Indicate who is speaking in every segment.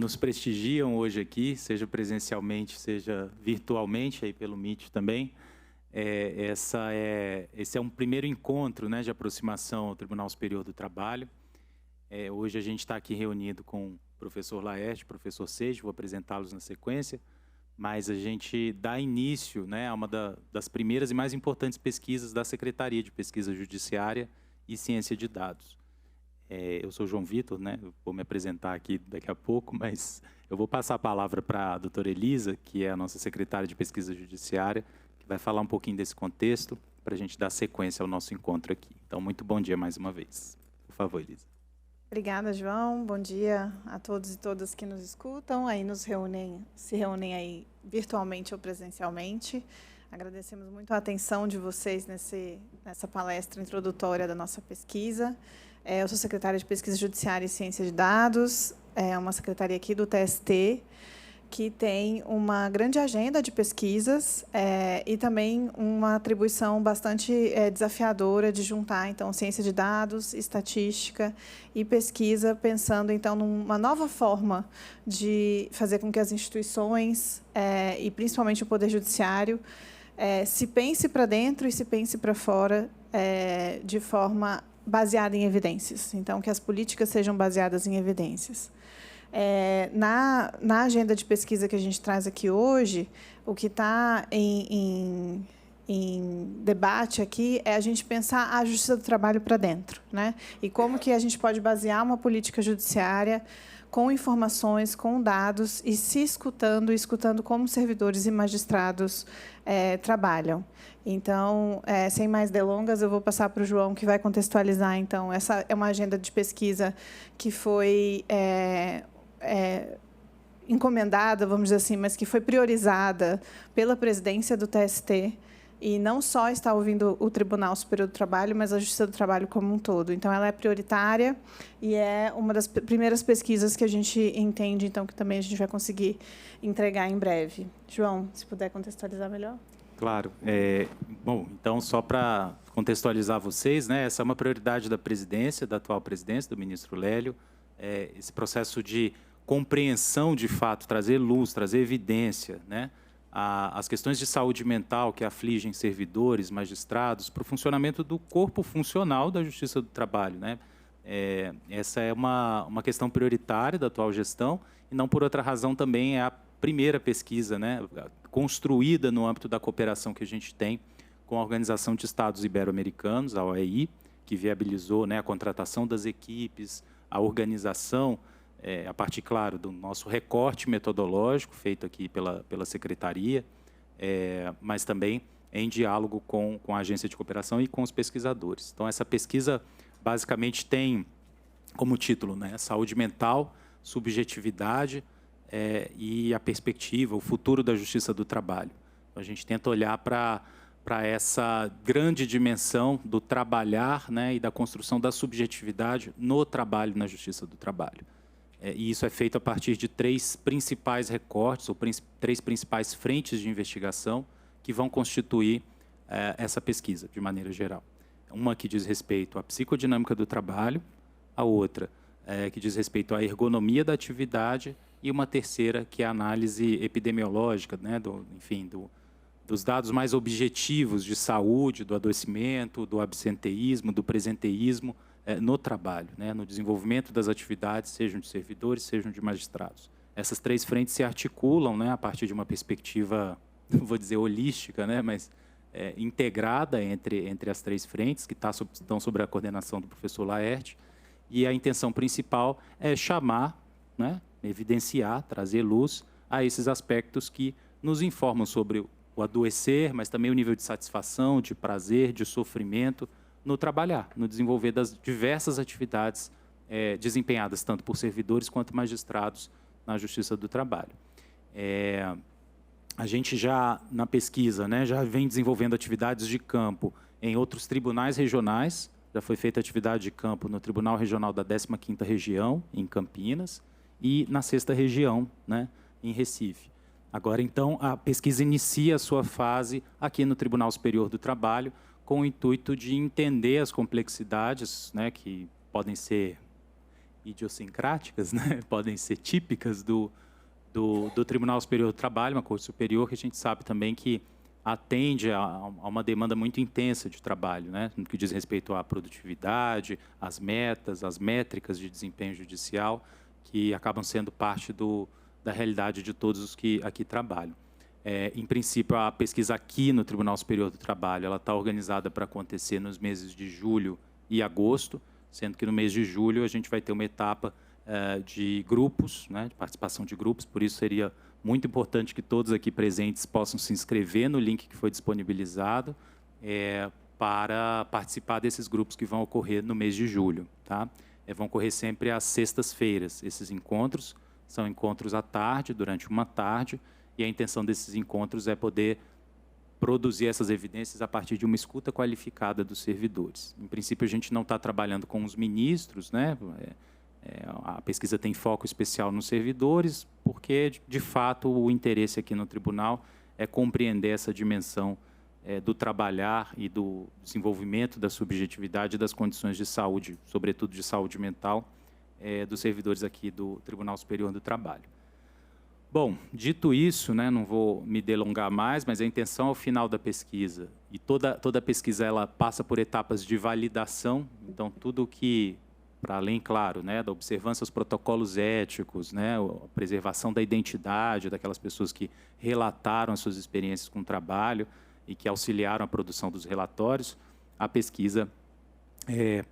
Speaker 1: nos prestigiam hoje aqui, seja presencialmente, seja virtualmente, aí pelo Meet também. Esse é um primeiro encontro, né, de aproximação ao Tribunal Superior do Trabalho. Hoje a gente está aqui reunido com o professor Laerte, professor Seixas, vou apresentá-los na sequência, mas a gente dá início, né, a uma das primeiras e mais importantes pesquisas da Secretaria de Pesquisa Judiciária e Ciência de Dados. Eu sou João Vitor, né? Eu vou me apresentar aqui daqui a pouco, mas eu vou passar a palavra para a doutora Elisa, que é a nossa secretária de Pesquisa Judiciária, que vai falar um pouquinho desse contexto para a gente dar sequência ao nosso encontro aqui. Então, muito bom dia mais uma vez. Por favor, Elisa.
Speaker 2: Obrigada, João. Bom dia a todos e todas que nos escutam, aí se reúnem aí virtualmente ou presencialmente. Agradecemos muito a atenção de vocês nessa palestra introdutória da nossa pesquisa. Eu sou secretária de Pesquisa Judiciária e Ciência de Dados, é uma secretaria aqui do TST, que tem uma grande agenda de pesquisas e também uma atribuição bastante desafiadora de juntar, então, ciência de dados, estatística e pesquisa, pensando, então, numa nova forma de fazer com que as instituições, e principalmente o Poder Judiciário, se pense para dentro e se pense para fora de forma baseada em evidências. Então, que as políticas sejam baseadas em evidências. Na agenda de pesquisa que a gente traz aqui hoje, o que está em debate aqui é a gente pensar a justiça do trabalho para dentro, né? E como que a gente pode basear uma política judiciária com informações, com dados e se escutando como servidores e magistrados trabalham. Então, sem mais delongas, eu vou passar para o João, que vai contextualizar. Então, essa é uma agenda de pesquisa que foi encomendada, vamos dizer assim, mas que foi priorizada pela presidência do TST, e não só está ouvindo o Tribunal Superior do Trabalho, mas a Justiça do Trabalho como um todo. Então, ela é prioritária e é uma das primeiras pesquisas que a gente entende, então, que também a gente vai conseguir entregar em breve. João, se puder contextualizar melhor.
Speaker 1: Claro. Bom, então, só para contextualizar vocês, né, essa é uma prioridade da presidência, da atual presidência, do ministro Lélio, esse processo de compreensão, de fato, trazer luz, trazer evidência, né, as questões de saúde mental que afligem servidores, magistrados, para o funcionamento do corpo funcional da Justiça do Trabalho, né? Essa é uma questão prioritária da atual gestão, e não por outra razão também é a primeira pesquisa, né, construída no âmbito da cooperação que a gente tem com a Organização de Estados Ibero-Americanos, a OEI, que viabilizou, né, a contratação das equipes, a organização, a partir, claro, do nosso recorte metodológico feito aqui pela Secretaria, mas também em diálogo com a Agência de Cooperação e com os pesquisadores. Então, essa pesquisa basicamente tem como título, né, saúde mental, subjetividade e a perspectiva, o futuro da Justiça do Trabalho. A gente tenta olhar para essa grande dimensão do trabalhar, né, e da construção da subjetividade no trabalho, na Justiça do Trabalho. E isso é feito a partir de 3 principais recortes, ou 3 principais frentes de investigação que vão constituir essa pesquisa, de maneira geral. Uma que diz respeito à psicodinâmica do trabalho, a outra que diz respeito à ergonomia da atividade, e uma terceira que é a análise epidemiológica, né, dos dados mais objetivos de saúde, do adoecimento, do absenteísmo, do presenteísmo no trabalho, né, no desenvolvimento das atividades, sejam de servidores, sejam de magistrados. Essas 3 frentes se articulam, né, a partir de uma perspectiva, não vou dizer holística, né, mas integrada entre as 3 frentes, que estão sob a coordenação do professor Laerte, e a intenção principal é chamar, né, evidenciar, trazer luz a esses aspectos que nos informam sobre o adoecer, mas também o nível de satisfação, de prazer, de sofrimento no trabalhar, no desenvolver das diversas atividades desempenhadas tanto por servidores quanto magistrados na Justiça do Trabalho. A gente já, na pesquisa, né, já vem desenvolvendo atividades de campo em outros tribunais regionais. Já foi feita atividade de campo no Tribunal Regional da 15ª Região, em Campinas, e na 6ª Região, né, em Recife. Agora, então, a pesquisa inicia a sua fase aqui no Tribunal Superior do Trabalho, com o intuito de entender as complexidades, né, que podem ser idiosincráticas, né? Podem ser típicas do Tribunal Superior do Trabalho, uma Corte Superior que a gente sabe também que atende a uma demanda muito intensa de trabalho, né? No que diz respeito à produtividade, às metas, às métricas de desempenho judicial, que acabam sendo parte da realidade de todos os que aqui trabalham. Em princípio, a pesquisa aqui no Tribunal Superior do Trabalho, ela está organizada para acontecer nos meses de julho e agosto, sendo que no mês de julho a gente vai ter uma etapa de grupos, né, de participação de grupos, por isso seria muito importante que todos aqui presentes possam se inscrever no link que foi disponibilizado para participar desses grupos que vão ocorrer no mês de julho. Tá? Vão ocorrer sempre às sextas-feiras. Esses encontros são encontros à tarde, durante uma tarde, e a intenção desses encontros é poder produzir essas evidências a partir de uma escuta qualificada dos servidores. Em princípio, a gente não está trabalhando com os ministros, né? A pesquisa tem foco especial nos servidores, porque, de fato, o interesse aqui no tribunal é compreender essa dimensão do trabalhar e do desenvolvimento da subjetividade e das condições de saúde, sobretudo de saúde mental, dos servidores aqui do Tribunal Superior do Trabalho. Bom, dito isso, né, não vou me delongar mais, mas a intenção ao final da pesquisa, e toda a pesquisa ela passa por etapas de validação, então tudo que, para além, claro, né, da observância aos protocolos éticos, né, a preservação da identidade daquelas pessoas que relataram as suas experiências com o trabalho e que auxiliaram a produção dos relatórios, a pesquisa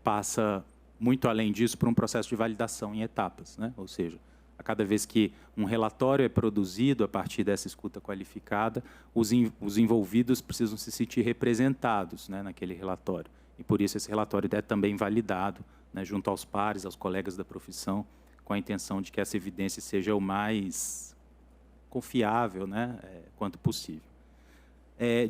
Speaker 1: passa muito além disso por um processo de validação em etapas, né, ou seja, a cada vez que um relatório é produzido a partir dessa escuta qualificada, os envolvidos precisam se sentir representados, né, naquele relatório. E, por isso, esse relatório é também validado, né, junto aos pares, aos colegas da profissão, com a intenção de que essa evidência seja o mais confiável, né, quanto possível.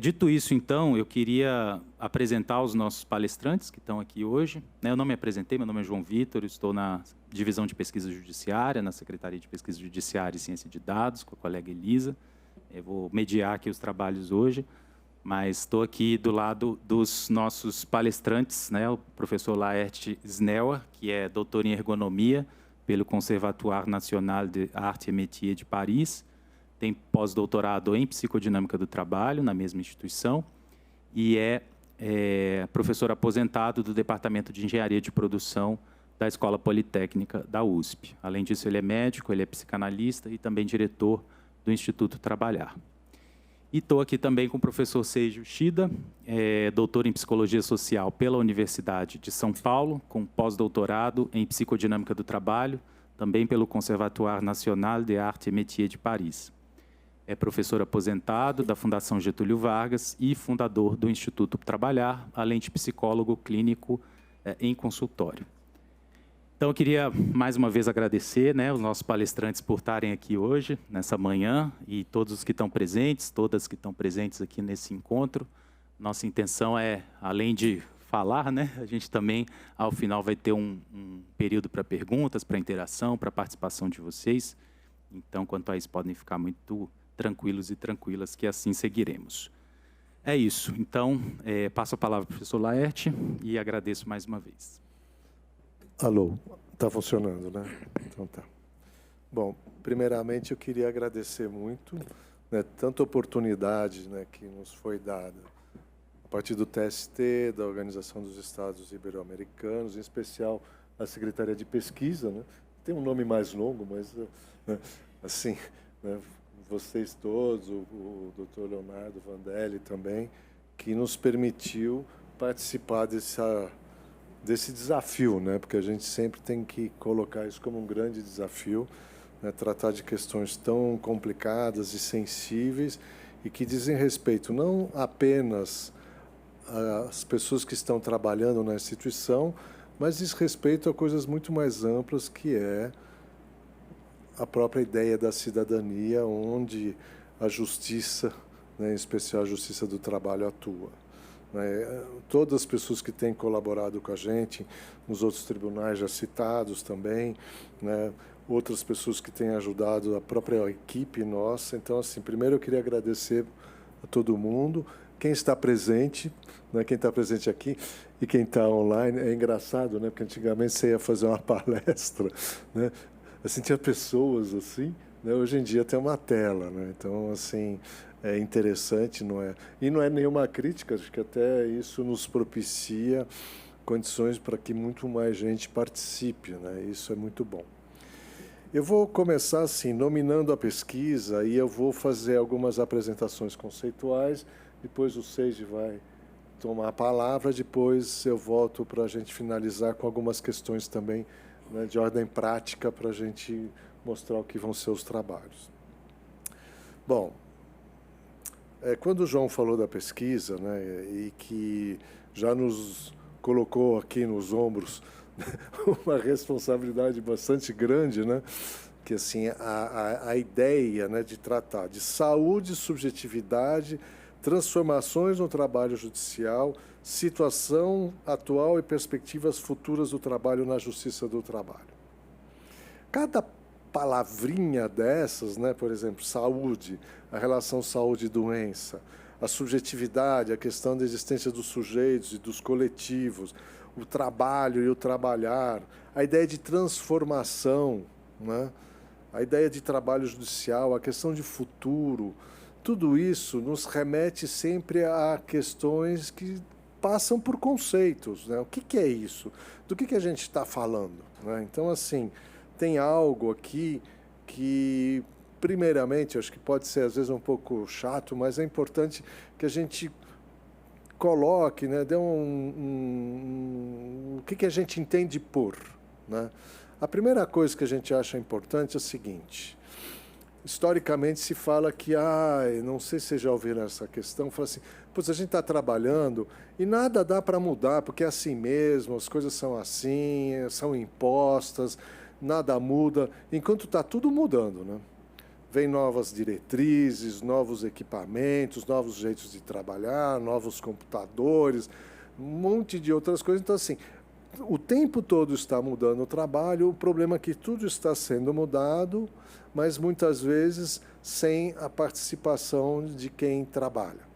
Speaker 1: Dito isso, então, eu queria apresentar os nossos palestrantes que estão aqui hoje. Eu não me apresentei, meu nome é João Vitor, estou na Divisão de Pesquisa Judiciária, na Secretaria de Pesquisa Judiciária e Ciência de Dados, com a colega Elisa. Eu vou mediar aqui os trabalhos hoje, mas estou aqui do lado dos nossos palestrantes, né, o professor Laerte Snelwer, que é doutor em Ergonomia pelo Conservatoire National de Arts et Métiers de Paris, tem pós-doutorado em Psicodinâmica do Trabalho, na mesma instituição, e é professor aposentado do Departamento de Engenharia de Produção da Escola Politécnica da USP. Além disso, ele é médico, ele é psicanalista e também diretor do Instituto Trabalhar. E estou aqui também com o professor Seiji Shida, doutor em Psicologia Social pela Universidade de São Paulo, com pós-doutorado em Psicodinâmica do Trabalho, também pelo Conservatoire National de Arts et Métiers de Paris. É professor aposentado da Fundação Getúlio Vargas e fundador do Instituto Trabalhar, além de psicólogo clínico em consultório. Então, eu queria mais uma vez agradecer, né, os nossos palestrantes por estarem aqui hoje, nessa manhã, e todos os que estão presentes, todas que estão presentes aqui nesse encontro. Nossa intenção é, além de falar, né, a gente também, ao final, vai ter um período para perguntas, para interação, para participação de vocês. Então, quanto a isso, podem ficar muito tranquilos e tranquilas, que assim seguiremos. É isso. Então, passo a palavra para o professor Laerte e agradeço mais uma vez.
Speaker 3: Alô, está funcionando, né? Então tá. Bom, primeiramente eu queria agradecer muito, né, tanta oportunidade, né, que nos foi dada a partir do TST, da Organização dos Estados Ibero-Americanos, em especial a Secretaria de Pesquisa, né? Tem um nome mais longo, mas né, assim, né, vocês todos, o Dr. Leonardo Vandelli também, que nos permitiu participar desse desafio, né? Porque a gente sempre tem que colocar isso como um grande desafio, né? Tratar de questões tão complicadas e sensíveis e que dizem respeito não apenas às pessoas que estão trabalhando na instituição, mas diz respeito a coisas muito mais amplas, que é a própria ideia da cidadania, onde a justiça, né, em especial a justiça do trabalho, atua. Todas as pessoas que têm colaborado com a gente, nos outros tribunais já citados também, né, outras pessoas que têm ajudado, a própria equipe nossa. Então, assim, primeiro eu queria agradecer a todo mundo, quem está presente, né, quem está presente aqui, e quem está online. É engraçado, né? Porque antigamente você ia fazer uma palestra, né? Assim, tinha pessoas assim, né? Hoje em dia tem uma tela, né? Então, assim, é interessante, não é? E não é nenhuma crítica, acho que até isso nos propicia condições para que muito mais gente participe, né? Isso é muito bom. Eu vou começar assim, nominando a pesquisa, e eu vou fazer algumas apresentações conceituais, depois o Seiji vai tomar a palavra, depois eu volto para a gente finalizar com algumas questões também, né, de ordem prática, para a gente mostrar o que vão ser os trabalhos. Bom, quando o João falou da pesquisa, né, e que já nos colocou aqui nos ombros uma responsabilidade bastante grande, né? Que assim a ideia, né, de tratar de saúde, subjetividade, transformações no trabalho judicial, situação atual e perspectivas futuras do trabalho na justiça do trabalho. Cada palavrinha dessas, né, por exemplo, saúde, a relação saúde e doença, a subjetividade, a questão da existência dos sujeitos e dos coletivos, o trabalho e o trabalhar, a ideia de transformação, né? A ideia de trabalho judicial, a questão de futuro, tudo isso nos remete sempre a questões que passam por conceitos, né? O que é isso? Do que a gente está falando, né? Então, assim, tem algo aqui que, primeiramente, acho que pode ser às vezes um pouco chato, mas é importante que a gente coloque, né, dê o que a gente entende por, né? A primeira coisa que a gente acha importante é o seguinte: historicamente se fala que, não sei se vocês já ouviram essa questão, fala assim, pois a gente está trabalhando e nada dá para mudar, porque é assim mesmo, as coisas são assim, são impostas, nada muda, enquanto está tudo mudando, né? Vem novas diretrizes, novos equipamentos, novos jeitos de trabalhar, novos computadores, um monte de outras coisas. Então, assim, o tempo todo está mudando o trabalho, o problema é que tudo está sendo mudado, mas muitas vezes sem a participação de quem trabalha.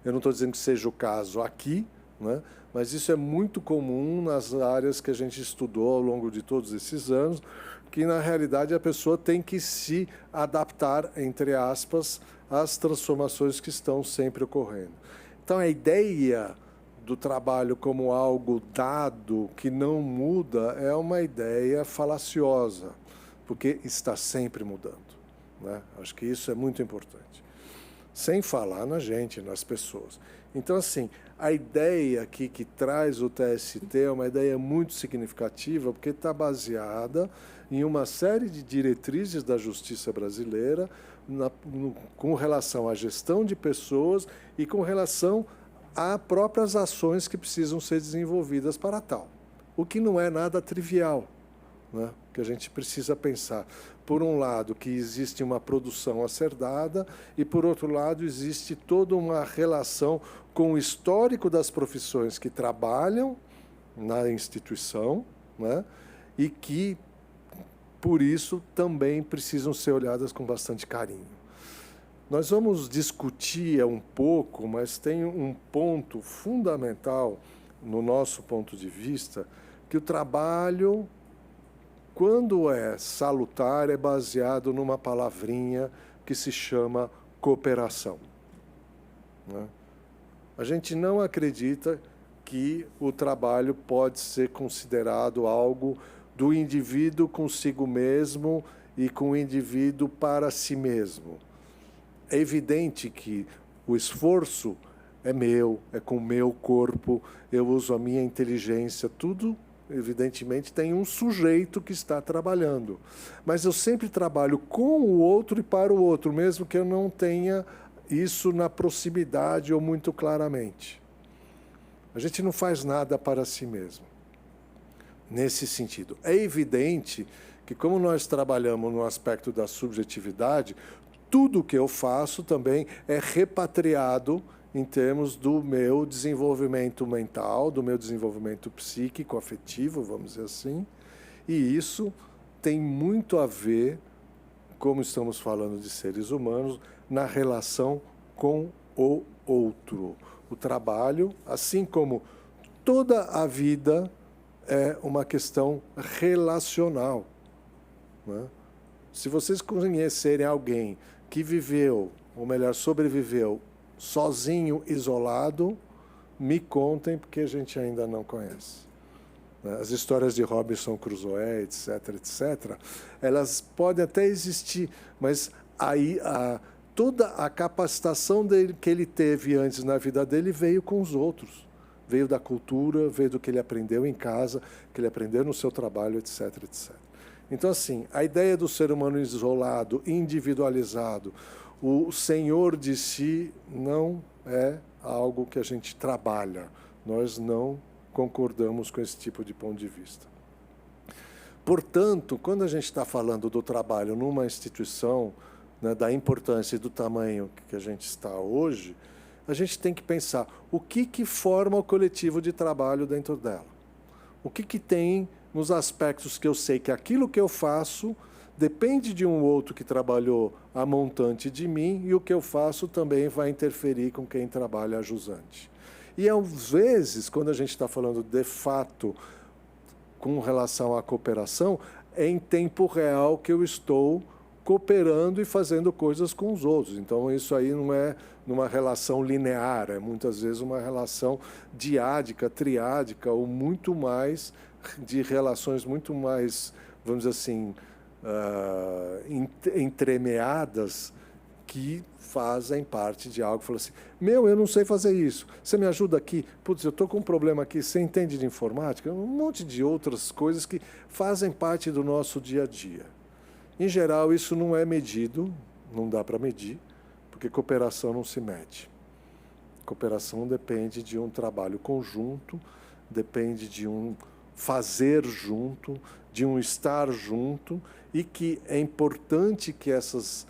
Speaker 3: Eu não estou dizendo que seja o caso aqui, né? Mas isso é muito comum nas áreas que a gente estudou ao longo de todos esses anos, que na realidade a pessoa tem que se adaptar, entre aspas, às transformações que estão sempre ocorrendo. Então a ideia do trabalho como algo dado, que não muda, é uma ideia falaciosa, porque está sempre mudando, né? Acho que isso é muito importante. Sem falar na gente, nas pessoas. Então, assim, a ideia aqui que traz o TST é uma ideia muito significativa, porque está baseada em uma série de diretrizes da justiça brasileira com relação à gestão de pessoas e com relação a próprias ações que precisam ser desenvolvidas para tal. O que não é nada trivial, né? Que a gente precisa pensar. Por um lado, que existe uma produção a ser dada, e, por outro lado, existe toda uma relação com o histórico das profissões que trabalham na instituição, né? E que, por isso, também precisam ser olhadas com bastante carinho. Nós vamos discutir um pouco, mas tem um ponto fundamental, no nosso ponto de vista, que o trabalho, quando é salutar, é baseado numa palavrinha que se chama cooperação, né? A gente não acredita que o trabalho pode ser considerado algo do indivíduo consigo mesmo e com o indivíduo para si mesmo. É evidente que o esforço é meu, é com o meu corpo, eu uso a minha inteligência, tudo, evidentemente, tem um sujeito que está trabalhando. Mas eu sempre trabalho com o outro e para o outro, mesmo que eu não tenha isso na proximidade ou muito claramente. A gente não faz nada para si mesmo, nesse sentido. É evidente que, como nós trabalhamos no aspecto da subjetividade, tudo que eu faço também é repatriado em termos do meu desenvolvimento mental, do meu desenvolvimento psíquico, afetivo, vamos dizer assim, e isso tem muito a ver, como estamos falando de seres humanos, na relação com o outro, O trabalho, assim como toda a vida, é uma questão relacional, né? Se vocês conhecerem alguém que viveu, ou melhor, sobreviveu sozinho, isolado, me contem, porque a gente ainda não conhece. As histórias de Robinson Crusoe, etc., etc., elas podem até existir, mas aí toda a capacitação dele, que ele teve antes na vida dele veio com os outros. Veio da cultura, veio do que ele aprendeu em casa, que ele aprendeu no seu trabalho, etc., etc. Então, assim, a ideia do ser humano isolado, individualizado, o senhor de si, não é algo que a gente trabalha. Nós não concordamos com esse tipo de ponto de vista. Portanto, quando a gente está falando do trabalho numa instituição, né, da importância e do tamanho que a gente está hoje, a gente tem que pensar o que forma o coletivo de trabalho dentro dela. O que tem nos aspectos que eu sei que aquilo que eu faço depende de um outro que trabalhou a montante de mim, e o que eu faço também vai interferir com quem trabalha a jusante. E, às vezes, quando a gente está falando de fato com relação à cooperação, é em tempo real que eu estou cooperando e fazendo coisas com os outros. Então, isso aí não é numa relação linear, é muitas vezes uma relação diádica, triádica, ou muito mais de relações muito mais, vamos dizer assim, entremeadas, que fazem parte de algo. Fala assim, eu não sei fazer isso, você me ajuda aqui? Putz, eu estou com um problema aqui, você entende de informática? Um monte de outras coisas que fazem parte do nosso dia a dia. Em geral, isso não é medido, não dá para medir, porque cooperação não se mede. Cooperação depende de um trabalho conjunto, depende de um fazer junto, de um estar junto, e que é importante que essas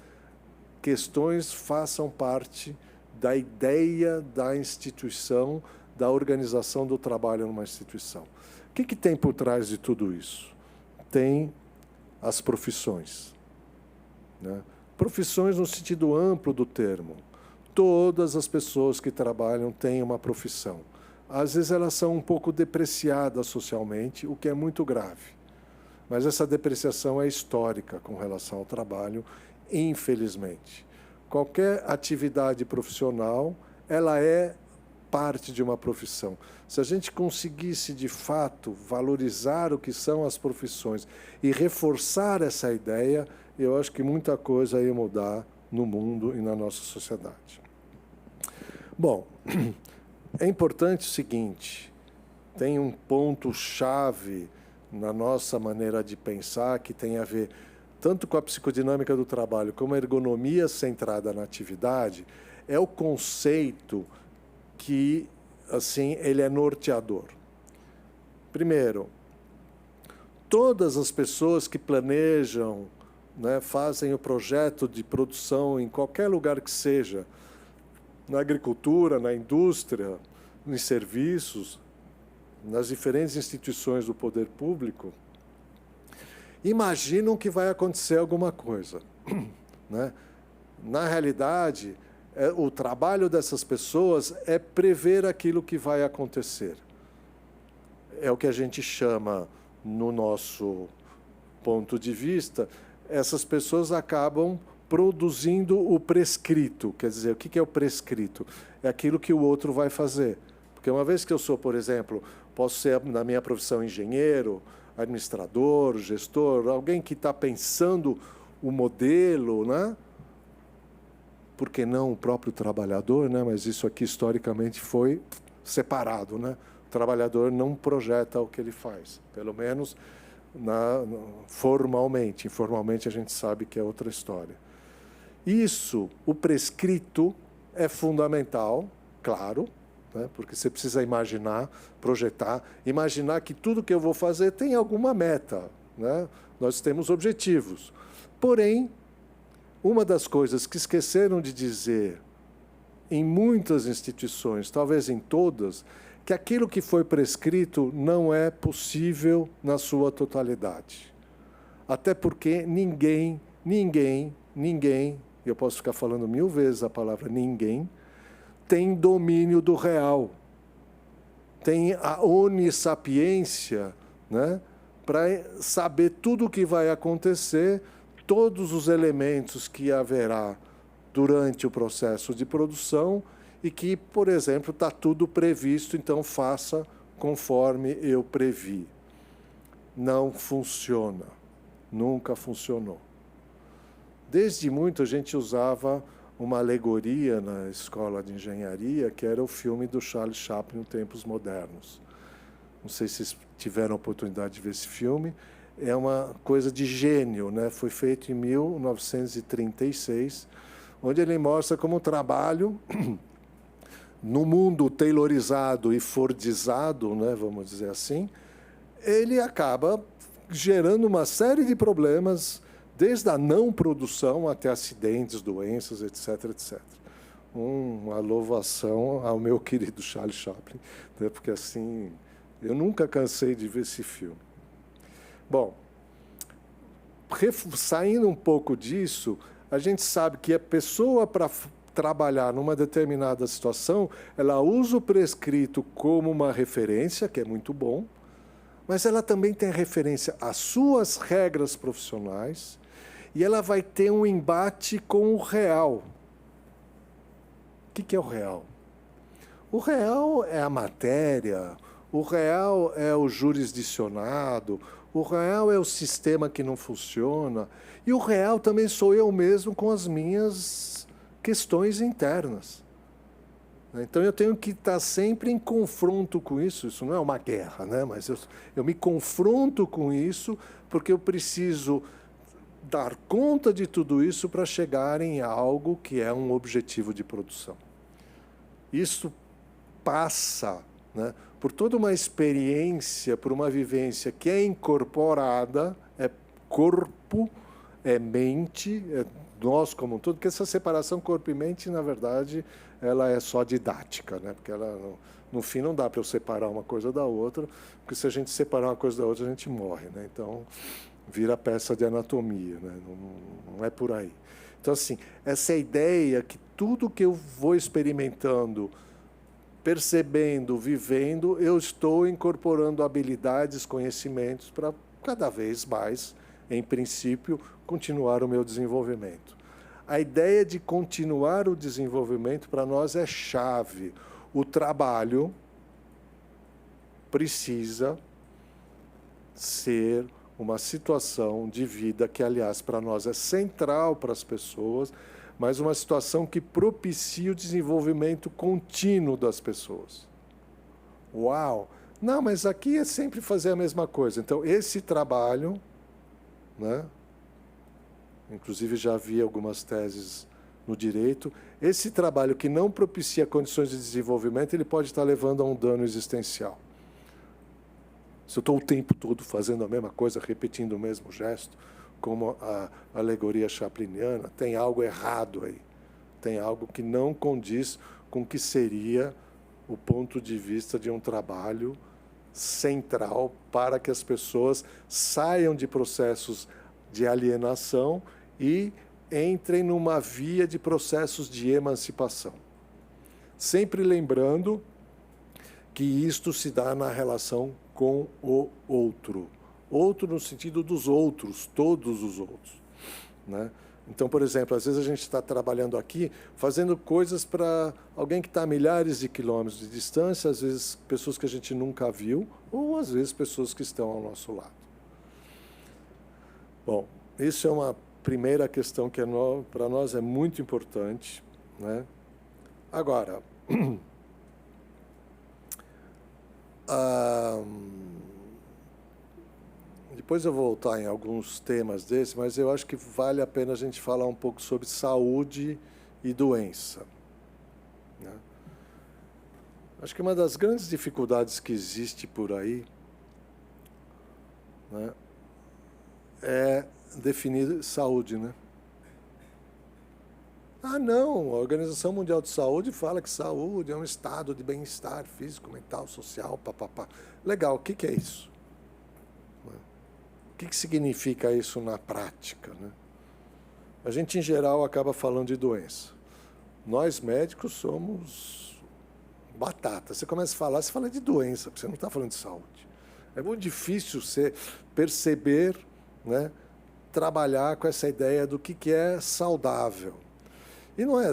Speaker 3: questões façam parte da ideia da instituição, da organização do trabalho numa instituição. O que tem por trás de tudo isso? Tem as profissões, né? Profissões no sentido amplo do termo. Todas as pessoas que trabalham têm uma profissão. Às vezes elas são um pouco depreciadas socialmente, o que é muito grave. Mas essa depreciação é histórica com relação ao trabalho, infelizmente. Qualquer atividade profissional, ela é parte de uma profissão. Se a gente conseguisse, de fato, valorizar o que são as profissões e reforçar essa ideia, eu acho que muita coisa ia mudar no mundo e na nossa sociedade. Bom, é importante o seguinte, tem um ponto-chave na nossa maneira de pensar que tem a ver tanto com a psicodinâmica do trabalho como a ergonomia centrada na atividade, é o conceito que, assim, ele é norteador. Primeiro, todas as pessoas que planejam, né, fazem o projeto de produção em qualquer lugar que seja, na agricultura, na indústria, em serviços, nas diferentes instituições do poder público, imaginam que vai acontecer alguma coisa, né? Na realidade, o trabalho dessas pessoas é prever aquilo que vai acontecer. É o que a gente chama, no nosso ponto de vista, essas pessoas acabam produzindo o prescrito. Quer dizer, o que é o prescrito? É aquilo que o outro vai fazer. Porque uma vez que eu sou, por exemplo, posso ser, na minha profissão, engenheiro, administrador, gestor, alguém que está pensando o modelo, né? Por que não o próprio trabalhador, né? Mas isso aqui, historicamente, foi separado, né? O trabalhador não projeta o que ele faz, pelo menos formalmente. Informalmente, a gente sabe que é outra história. Isso, o prescrito, é fundamental, claro, né? Porque você precisa imaginar, projetar, imaginar que tudo que eu vou fazer tem alguma meta, né? Nós temos objetivos. Porém, uma das coisas que esqueceram de dizer em muitas instituições, talvez em todas, que aquilo que foi prescrito não é possível na sua totalidade. Até porque ninguém, eu posso ficar falando 1000 vezes a palavra ninguém, tem domínio do real, tem a onissapiência, né, para saber tudo o que vai acontecer, todos os elementos que haverá durante o processo de produção e que, por exemplo, está tudo previsto, então faça conforme eu previ. Não funciona, nunca funcionou. Desde muito a gente usava uma alegoria na escola de engenharia, que era o filme do Charles Chaplin, Tempos Modernos. Não sei se vocês tiveram a oportunidade de ver esse filme. É uma coisa de gênio, né? Foi feito em 1936, onde ele mostra como o trabalho, no mundo taylorizado e fordizado, né, vamos dizer assim, ele acaba gerando uma série de problemas, desde a não produção até acidentes, doenças, etc., etc. Uma louvação ao meu querido Charles Chaplin, né, porque assim, eu nunca cansei de ver esse filme. Bom, saindo um pouco disso, a gente sabe que a pessoa, para trabalhar numa determinada situação, ela usa o prescrito como uma referência, que é muito bom, mas ela também tem referência às suas regras profissionais e ela vai ter um embate com o real. O que é o real? O real é a matéria, o real é o jurisdicionado, o real é o sistema que não funciona, e o real também sou eu mesmo com as minhas questões internas. Então eu tenho que estar sempre em confronto com isso. Isso não é uma guerra, né? Mas eu me confronto com isso porque eu preciso dar conta de tudo isso para chegar em algo que é um objetivo de produção. Isso passa, né, por toda uma experiência, por uma vivência que é incorporada, é corpo, é mente, é nós como um todo, porque essa separação corpo e mente, na verdade, ela é só didática, né? Porque ela, no fim não dá para eu separar uma coisa da outra, porque se a gente separar uma coisa da outra, a gente morre, né? Então, vira peça de anatomia, né? Não é por aí. Então, assim, essa ideia que tudo que eu vou experimentando, percebendo, vivendo, eu estou incorporando habilidades, conhecimentos para cada vez mais, em princípio, continuar o meu desenvolvimento. A ideia de continuar o desenvolvimento para nós é chave. O trabalho precisa ser uma situação de vida que, aliás, para nós é central para as pessoas, mas uma situação que propicia o desenvolvimento contínuo das pessoas. Uau! Não, mas aqui é sempre fazer a mesma coisa. Então, esse trabalho, né? Inclusive já havia algumas teses no direito, esse trabalho que não propicia condições de desenvolvimento, ele pode estar levando a um dano existencial. Se eu estou o tempo todo fazendo a mesma coisa, repetindo o mesmo gesto, como a alegoria chapliniana, tem algo errado aí. Tem algo que não condiz com o que seria o ponto de vista de um trabalho central para que as pessoas saiam de processos de alienação e entrem numa via de processos de emancipação. Sempre lembrando que isto se dá na relação com o outro. Outro no sentido dos outros, todos os outros, né? Então, por exemplo, às vezes a gente está trabalhando aqui, fazendo coisas para alguém que está a milhares de quilômetros de distância, às vezes pessoas que a gente nunca viu, ou às vezes pessoas que estão ao nosso lado. Bom, isso é uma primeira questão que para nós é muito importante, né? Agora, depois eu vou voltar em alguns temas desses, mas eu acho que vale a pena a gente falar um pouco sobre saúde e doença, né? Acho que uma das grandes dificuldades que existe por aí, né, é definir saúde, né? Ah, não, a Organização Mundial de Saúde fala que saúde é um estado de bem-estar físico, mental, social, papapá. Legal, o que é isso? O que significa isso na prática, né? A gente, em geral, acaba falando de doença. Nós, médicos, somos batata. Você começa a falar, você fala de doença, porque você não está falando de saúde. É muito difícil você perceber, né, trabalhar com essa ideia do que é saudável. E não é,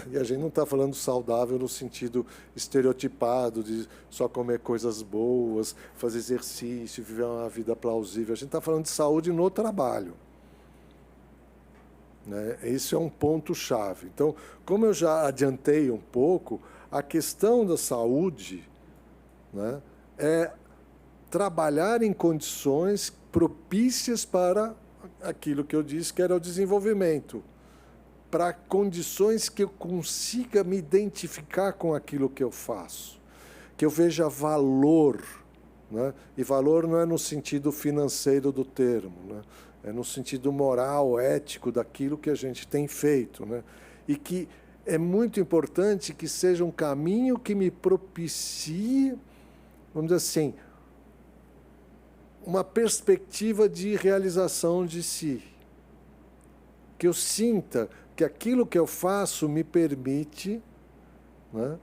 Speaker 3: e a gente não está falando saudável no sentido estereotipado de só comer coisas boas, fazer exercício, viver uma vida plausível. A gente está falando de saúde no trabalho. Né? Esse é um ponto-chave. Então, como eu já adiantei um pouco, a questão da saúde, né, é trabalhar em condições propícias para aquilo que eu disse que era o desenvolvimento, para condições que eu consiga me identificar com aquilo que eu faço, que eu veja valor, né? E valor não é no sentido financeiro do termo, né? É no sentido moral, ético daquilo que a gente tem feito, né? E que é muito importante que seja um caminho que me propicie, vamos dizer assim, uma perspectiva de realização de si. Que eu sinta que aquilo que eu faço me permite, né,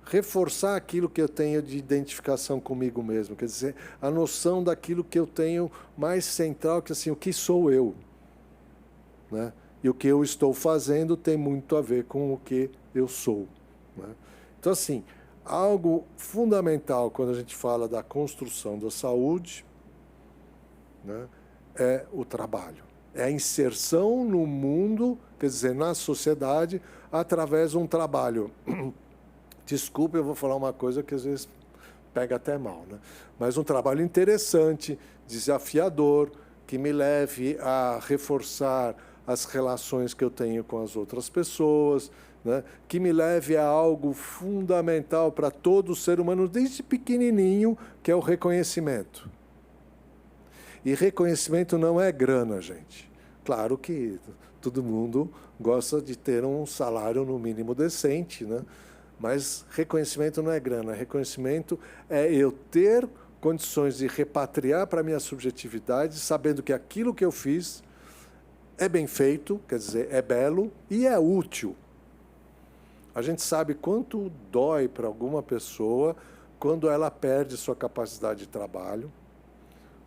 Speaker 3: reforçar aquilo que eu tenho de identificação comigo mesmo. Quer dizer, a noção daquilo que eu tenho mais central, que assim, o que sou eu. Né? E o que eu estou fazendo tem muito a ver com o que eu sou. Né? Então, assim, algo fundamental quando a gente fala da construção da saúde, né, é o trabalho. É a inserção no mundo, quer dizer, na sociedade, através de um trabalho. Desculpa, eu vou falar uma coisa que às vezes pega até mal, né? Mas um trabalho interessante, desafiador, que me leve a reforçar as relações que eu tenho com as outras pessoas, né? Que me leve a algo fundamental para todo ser humano, desde pequenininho, que é o reconhecimento. E reconhecimento não é grana, gente. Claro que todo mundo gosta de ter um salário no mínimo decente, né? Mas reconhecimento não é grana. Reconhecimento é eu ter condições de repatriar para a minha subjetividade, sabendo que aquilo que eu fiz é bem feito, quer dizer, é belo e é útil. A gente sabe quanto dói para alguma pessoa quando ela perde sua capacidade de trabalho,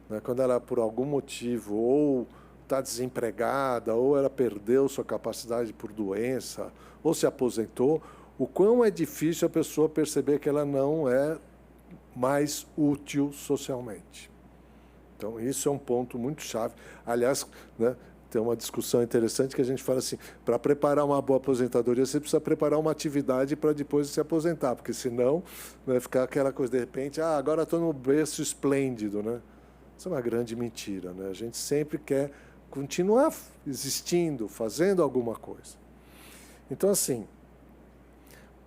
Speaker 3: né? Quando ela, por algum motivo, ou está desempregada, ou ela perdeu sua capacidade por doença, ou se aposentou, o quão é difícil a pessoa perceber que ela não é mais útil socialmente. Então, isso é um ponto muito chave. Aliás, né, tem uma discussão interessante que a gente fala assim, para preparar uma boa aposentadoria, você precisa preparar uma atividade para depois se aposentar, porque senão vai ficar aquela coisa, de repente, agora estou no berço esplêndido, né? Isso é uma grande mentira, né? A gente sempre quer continuar existindo, fazendo alguma coisa. Então, assim,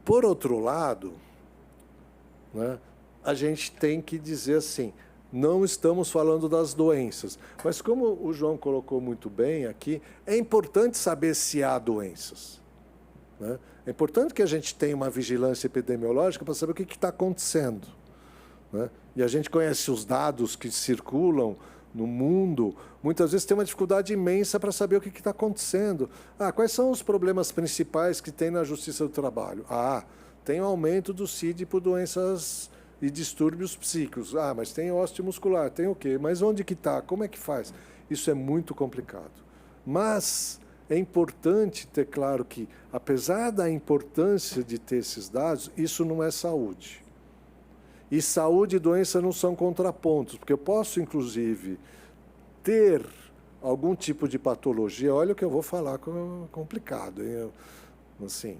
Speaker 3: por outro lado, né, a gente tem que dizer assim, não estamos falando das doenças, mas como o João colocou muito bem aqui, é importante saber se há doenças. Né? É importante que a gente tenha uma vigilância epidemiológica para saber o que está acontecendo. Né? E a gente conhece os dados que circulam no mundo, muitas vezes tem uma dificuldade imensa para saber o que está acontecendo. Quais são os problemas principais que tem na Justiça do Trabalho? Tem o aumento do CID por doenças e distúrbios psíquicos. Mas tem osteomuscular, tem o quê? Mas onde que está? Como é que faz? Isso é muito complicado. Mas é importante ter claro que, apesar da importância de ter esses dados, isso não é saúde. E saúde e doença não são contrapontos, porque eu posso, inclusive, ter algum tipo de patologia. Olha o que eu vou falar, complicado, hein? Assim,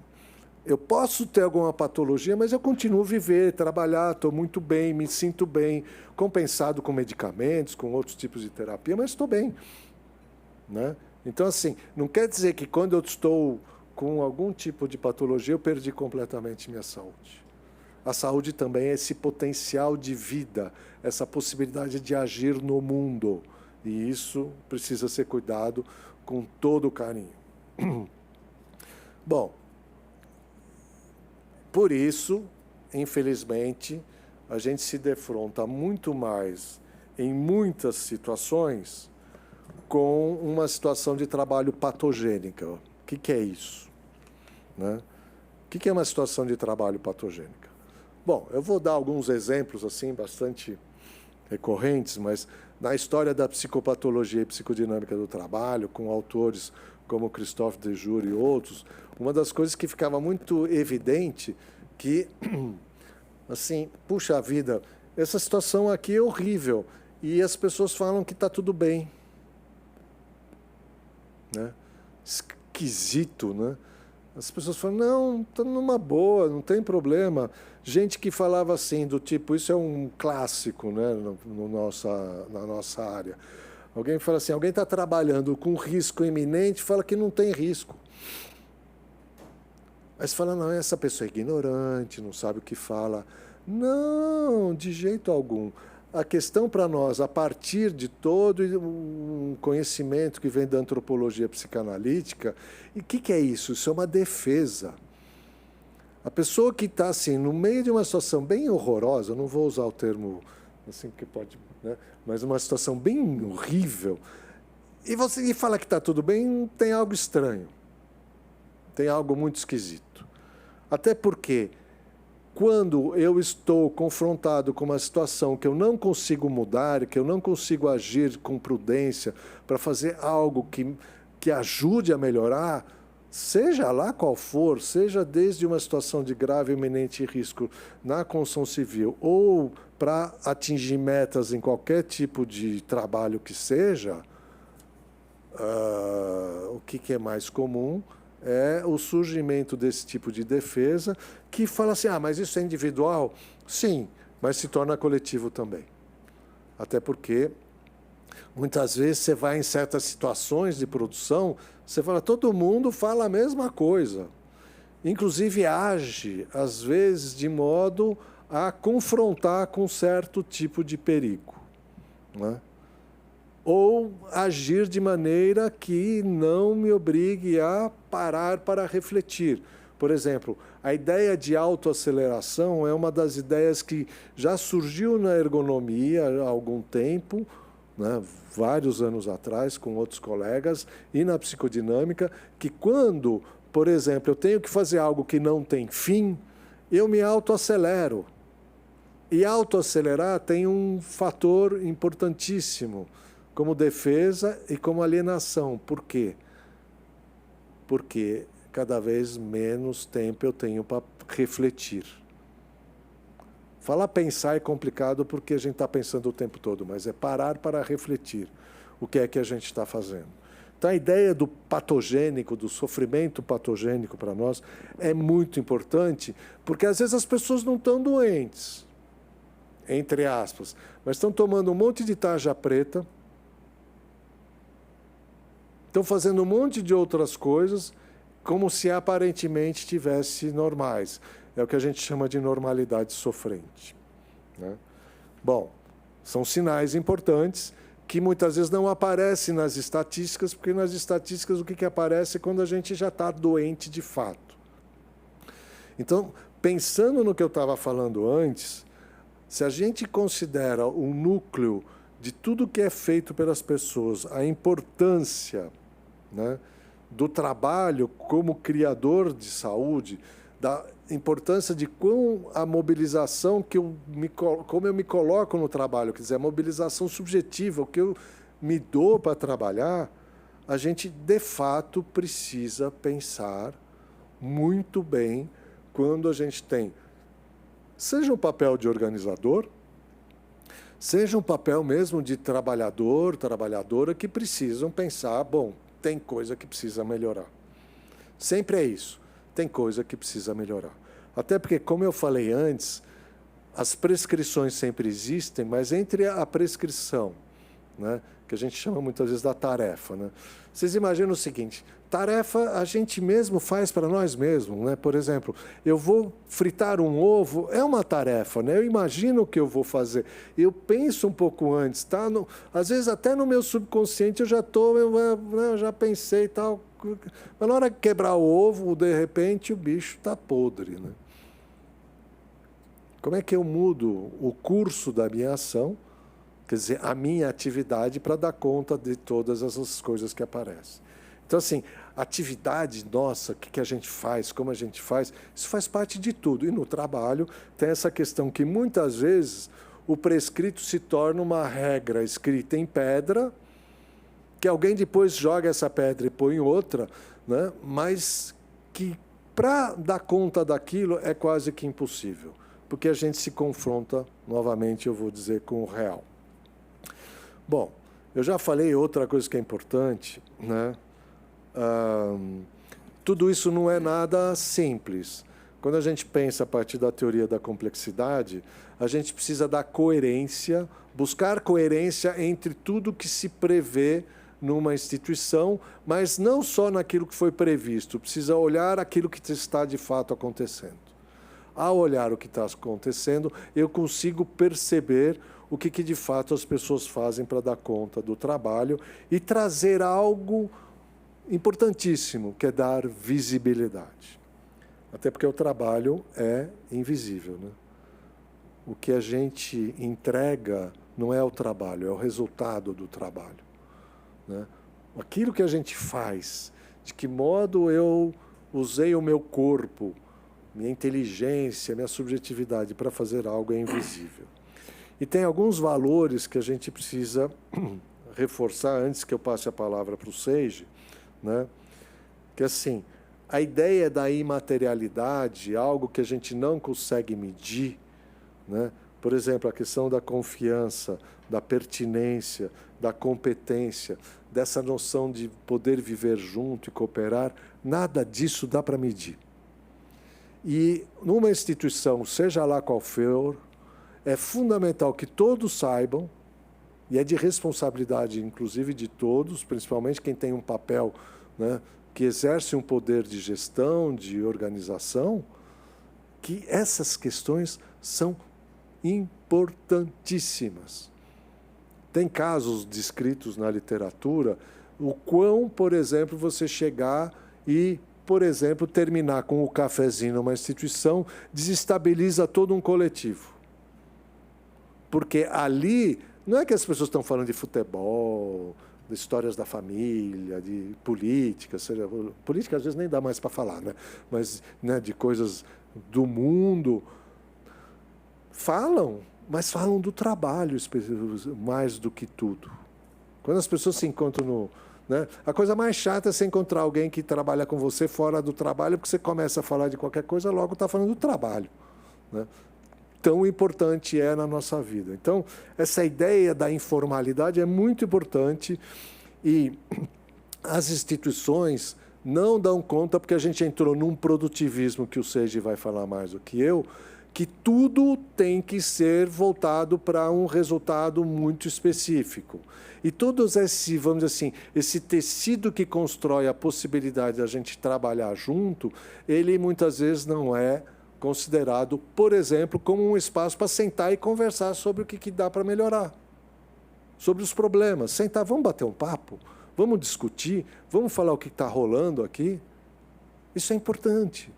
Speaker 3: eu posso ter alguma patologia, mas eu continuo a viver, trabalhar, estou muito bem, me sinto bem, compensado com medicamentos, com outros tipos de terapia, mas estou bem. Né? Então, assim, não quer dizer que quando eu estou com algum tipo de patologia, eu perdi completamente minha saúde. A saúde também é esse potencial de vida, essa possibilidade de agir no mundo. E isso precisa ser cuidado com todo o carinho. Bom, por isso, infelizmente, a gente se defronta muito mais, em muitas situações, com uma situação de trabalho patogênica. O que é isso? Né? que é uma situação de trabalho patogênica? Bom, eu vou dar alguns exemplos assim bastante recorrentes, mas na história da psicopatologia e psicodinâmica do trabalho, com autores como Christophe Dejour e outros, uma das coisas que ficava muito evidente que, assim, puxa vida, essa situação aqui é horrível e as pessoas falam que está tudo bem, né? Esquisito, né? As pessoas falam, não, está numa boa, não tem problema. Gente que falava assim, do tipo, isso é um clássico, né, na nossa área. Alguém fala assim, alguém está trabalhando com risco iminente, fala que não tem risco. Aí você fala, não, essa pessoa é ignorante, não sabe o que fala. Não, de jeito algum. A questão para nós, a partir de todo um conhecimento que vem da antropologia psicanalítica, e o que é isso? Isso é uma defesa. A pessoa que está assim, no meio de uma situação bem horrorosa, eu não vou usar o termo assim, porque pode, né? Mas uma situação bem horrível, e você fala que está tudo bem, tem algo estranho. Tem algo muito esquisito. Até porque, quando eu estou confrontado com uma situação que eu não consigo mudar, que eu não consigo agir com prudência para fazer algo que ajude a melhorar, seja lá qual for, seja desde uma situação de grave e iminente risco na construção civil ou para atingir metas em qualquer tipo de trabalho que seja, o que é mais comum é o surgimento desse tipo de defesa que fala assim, mas isso é individual? Sim, mas se torna coletivo também. Até porque, muitas vezes, você vai em certas situações de produção, você fala, todo mundo fala a mesma coisa. Inclusive age, às vezes, de modo a confrontar com certo tipo de perigo, né? Ou agir de maneira que não me obrigue a parar para refletir. Por exemplo, a ideia de autoaceleração é uma das ideias que já surgiu na ergonomia há algum tempo, né, vários anos atrás, com outros colegas, e na psicodinâmica, que quando, por exemplo, eu tenho que fazer algo que não tem fim, eu me autoacelero. E autoacelerar tem um fator importantíssimo, como defesa e como alienação. Por quê? Porque cada vez menos tempo eu tenho para refletir. Falar pensar é complicado porque a gente está pensando o tempo todo, mas é parar para refletir o que é que a gente está fazendo. Então, a ideia do patogênico, do sofrimento patogênico para nós é muito importante, porque às vezes as pessoas não estão doentes, entre aspas, mas estão tomando um monte de tarja preta, estão fazendo um monte de outras coisas, como se aparentemente estivesse normais. É o que a gente chama de normalidade sofrente, né? Bom, são sinais importantes que muitas vezes não aparecem nas estatísticas, porque nas estatísticas o que aparece é quando a gente já está doente de fato. Então, pensando no que eu estava falando antes, se a gente considera o núcleo de tudo que é feito pelas pessoas, a importância, né, do trabalho como criador de saúde, da importância de a mobilização como eu me coloco no trabalho, quer dizer, a mobilização subjetiva, o que eu me dou para trabalhar, a gente, de fato, precisa pensar muito bem quando a gente tem, seja um papel de organizador, seja um papel mesmo de trabalhador, trabalhadora, que precisam pensar, bom, tem coisa que precisa melhorar. Sempre é isso. Tem coisa que precisa melhorar. Até porque, como eu falei antes, as prescrições sempre existem, mas entre a prescrição, né, que a gente chama muitas vezes da tarefa, né? Vocês imaginam o seguinte, tarefa a gente mesmo faz para nós mesmos, né? Por exemplo, eu vou fritar um ovo, é uma tarefa, né? Eu imagino o que eu vou fazer. Eu penso um pouco antes, tá? Às vezes até no meu subconsciente eu já pensei e tal. Mas na hora de quebrar o ovo, de repente o bicho está podre, né? Como é que eu mudo o curso da minha ação, quer dizer, a minha atividade, para dar conta de todas essas coisas que aparecem? Então, assim, atividade nossa, o que a gente faz, como a gente faz, isso faz parte de tudo. E no trabalho tem essa questão que muitas vezes o prescrito se torna uma regra escrita em pedra, que alguém depois joga essa pedra e põe outra, né? Mas que para dar conta daquilo é quase que impossível, porque a gente se confronta, novamente, eu vou dizer, com o real. Bom, eu já falei outra coisa que é importante, né? Tudo isso não é nada simples. Quando a gente pensa a partir da teoria da complexidade, a gente precisa da coerência, buscar coerência entre tudo que se prevê numa instituição, mas não só naquilo que foi previsto, precisa olhar aquilo que está de fato acontecendo. Ao olhar o que está acontecendo, eu consigo perceber o que de fato as pessoas fazem para dar conta do trabalho e trazer algo importantíssimo, que é dar visibilidade. Até porque o trabalho é invisível, né? O que a gente entrega não é o trabalho, é o resultado do trabalho, né? Aquilo que a gente faz, de que modo eu usei o meu corpo, minha inteligência, minha subjetividade para fazer algo é invisível. E tem alguns valores que a gente precisa reforçar antes que eu passe a palavra para o Seiji, né? Que assim, a ideia da imaterialidade, algo que a gente não consegue medir, né? Por exemplo, a questão da confiança, da pertinência, da competência, dessa noção de poder viver junto e cooperar, nada disso dá para medir. E numa instituição, seja lá qual for, é fundamental que todos saibam, e é de responsabilidade, inclusive, de todos, principalmente quem tem um papel, né, que exerce um poder de gestão, de organização, que essas questões são importantíssimas. Tem casos descritos na literatura, o quão, por exemplo, você chegar e, por exemplo, terminar com o cafezinho numa instituição, desestabiliza todo um coletivo. Porque ali, não é que as pessoas estão falando de futebol, de histórias da família, de política, seja, política às vezes nem dá mais para falar, né? Mas, né, de coisas do mundo. Falam, mas falam do trabalho mais do que tudo. Quando as pessoas se encontram no... né, a coisa mais chata é você encontrar alguém que trabalha com você fora do trabalho, porque você começa a falar de qualquer coisa, logo está falando do trabalho, né? Tão importante é na nossa vida. Então, essa ideia da informalidade é muito importante e as instituições não dão conta, porque a gente entrou num produtivismo, que o Seiji vai falar mais do que eu, que tudo tem que ser voltado para um resultado muito específico. E todos esse, vamos dizer assim, esse tecido que constrói a possibilidade de a gente trabalhar junto, ele muitas vezes não é considerado, por exemplo, como um espaço para sentar e conversar sobre o que dá para melhorar, sobre os problemas. Sentar, vamos bater um papo, vamos discutir, vamos falar o que está rolando aqui. Isso é importante.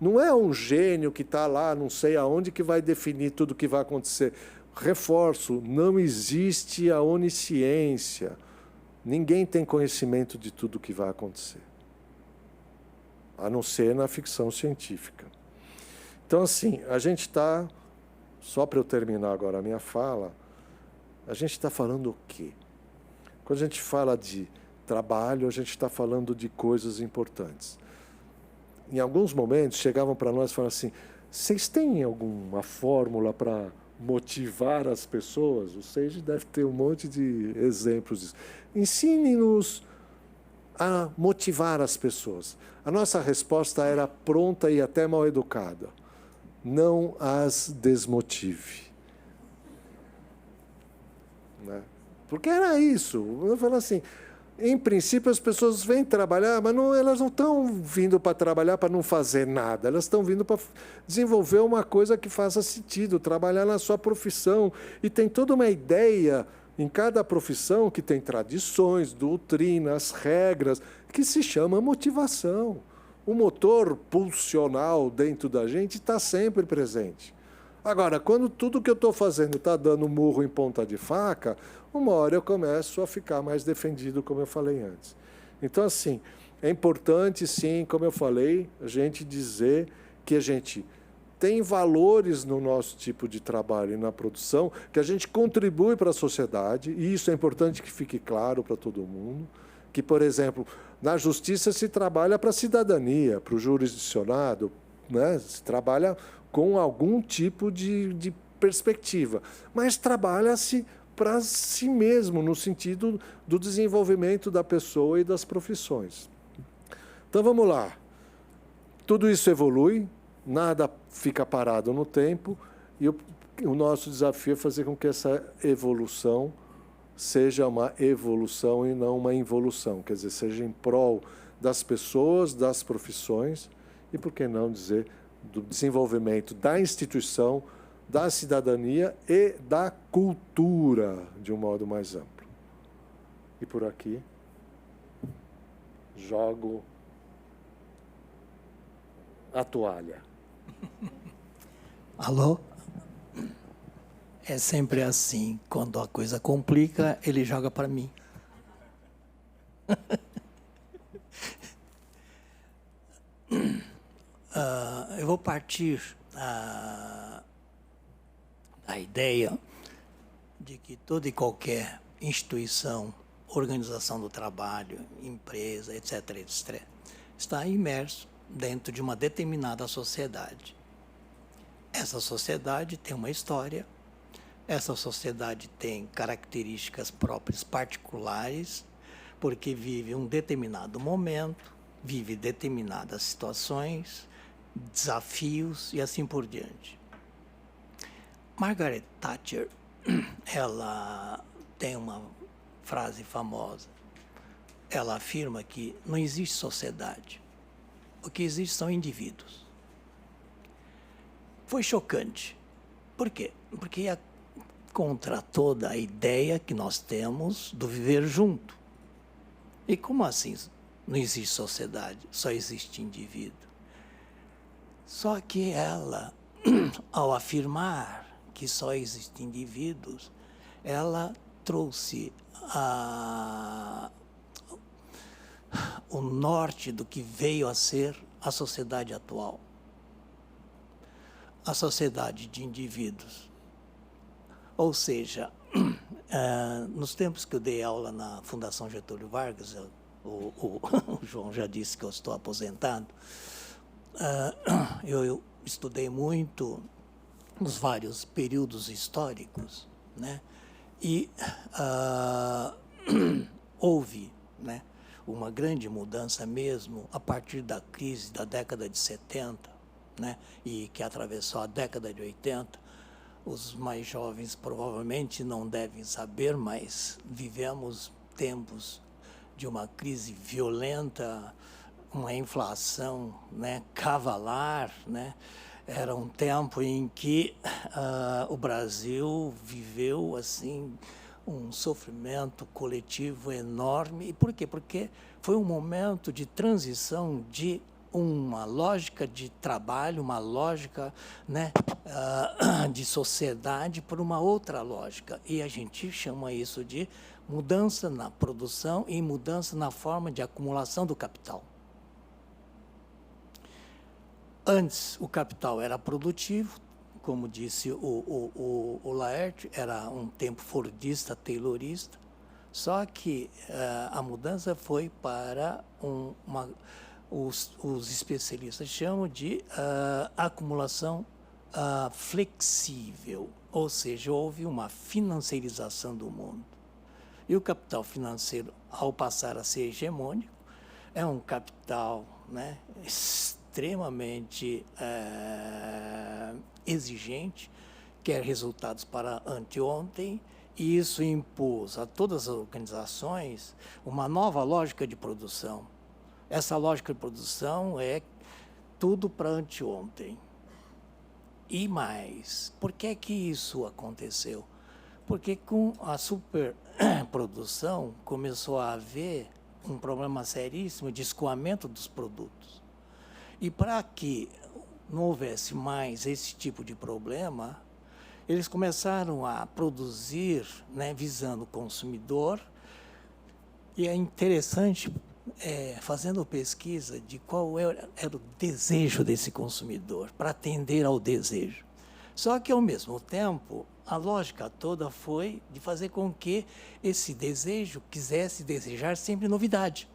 Speaker 3: Não é um gênio que está lá, não sei aonde, que vai definir tudo o que vai acontecer. Reforço, não existe a onisciência. Ninguém tem conhecimento de tudo o que vai acontecer, a não ser na ficção científica. Então, assim, a gente está, só para eu terminar agora a minha fala, a gente está falando o quê? Quando a gente fala de trabalho, a gente está falando de coisas importantes. Em alguns momentos, chegavam para nós e falavam assim, vocês têm alguma fórmula para motivar as pessoas? O Seiji deve ter um monte de exemplos disso. Ensine-nos a motivar as pessoas. A nossa resposta era pronta e até mal educada. Não as desmotive. Né? Porque era isso. Eu falo assim, em princípio as pessoas vêm trabalhar, mas não, elas não estão vindo para trabalhar para não fazer nada. Elas estão vindo para desenvolver uma coisa que faça sentido, trabalhar na sua profissão. E tem toda uma ideia em cada profissão que tem tradições, doutrinas, regras, que se chama motivação. O motor pulsional dentro da gente está sempre presente. Agora, quando tudo que eu estou fazendo está dando murro em ponta de faca, uma hora eu começo a ficar mais defendido, como eu falei antes. Então, assim, é importante, sim, como eu falei, a gente dizer que a gente tem valores no nosso tipo de trabalho e na produção, que a gente contribui para a sociedade, e isso é importante que fique claro para todo mundo, que, por exemplo, na justiça se trabalha para a cidadania, para o jurisdicionado, né? Se trabalha com algum tipo de perspectiva, mas trabalha-se para si mesmo, no sentido do desenvolvimento da pessoa e das profissões. Então, vamos lá. Tudo isso evolui, nada fica parado no tempo, e o nosso desafio é fazer com que essa evolução seja uma evolução e não uma involução, quer dizer, seja em prol das pessoas, das profissões e, por que não dizer, do desenvolvimento da instituição, da cidadania e da cultura, de um modo mais amplo. E por aqui, jogo a toalha.
Speaker 4: Alô? É sempre assim, quando a coisa complica, ele joga para mim. Eu vou partir da ideia de que toda e qualquer instituição, organização do trabalho, empresa, etc., etc., está imerso dentro de uma determinada sociedade. Essa sociedade tem uma história, essa sociedade tem características próprias particulares, porque vive um determinado momento, vive determinadas situações, desafios e assim por diante. Margaret Thatcher, ela tem uma frase famosa. Ela afirma que não existe sociedade. O que existe são indivíduos. Foi chocante. Por quê? Porque ia contra toda a ideia que nós temos do viver junto. E como assim não existe sociedade, só existe indivíduo? Só que ela, ao afirmar que só existem indivíduos, ela trouxe o norte do que veio a ser a sociedade atual. A sociedade de indivíduos. Ou seja, nos tempos que eu dei aula na Fundação Getúlio Vargas, o João já disse que eu estou aposentado, eu estudei muito nos vários períodos históricos, né? E houve, né, uma grande mudança mesmo a partir da crise da década de 70, né, e que atravessou a década de 80. Os mais jovens provavelmente não devem saber, mas vivemos tempos de uma crise violenta, uma inflação, né, cavalar, né? Era um tempo em que o Brasil viveu assim um sofrimento coletivo enorme. E por quê? Porque foi um momento de transição de uma lógica de trabalho, uma lógica, né, de sociedade para uma outra lógica. E a gente chama isso de mudança na produção e mudança na forma de acumulação do capital. Antes, o capital era produtivo, como disse o Laerte, era um tempo fordista, taylorista, só que a mudança foi para os especialistas chamam de acumulação flexível, ou seja, houve uma financiarização do mundo. E o capital financeiro, ao passar a ser hegemônico, é um capital, né, extremamente exigente, quer resultados para anteontem, e isso impôs a todas as organizações uma nova lógica de produção. Essa lógica de produção é tudo para anteontem. E mais, por que que isso aconteceu? Porque com a superprodução começou a haver um problema seríssimo de escoamento dos produtos. E para que não houvesse mais esse tipo de problema, eles começaram a produzir, né, visando o consumidor. E é interessante fazendo pesquisa de qual era o desejo desse consumidor, para atender ao desejo. Só que, ao mesmo tempo, a lógica toda foi de fazer com que esse desejo quisesse desejar sempre novidade.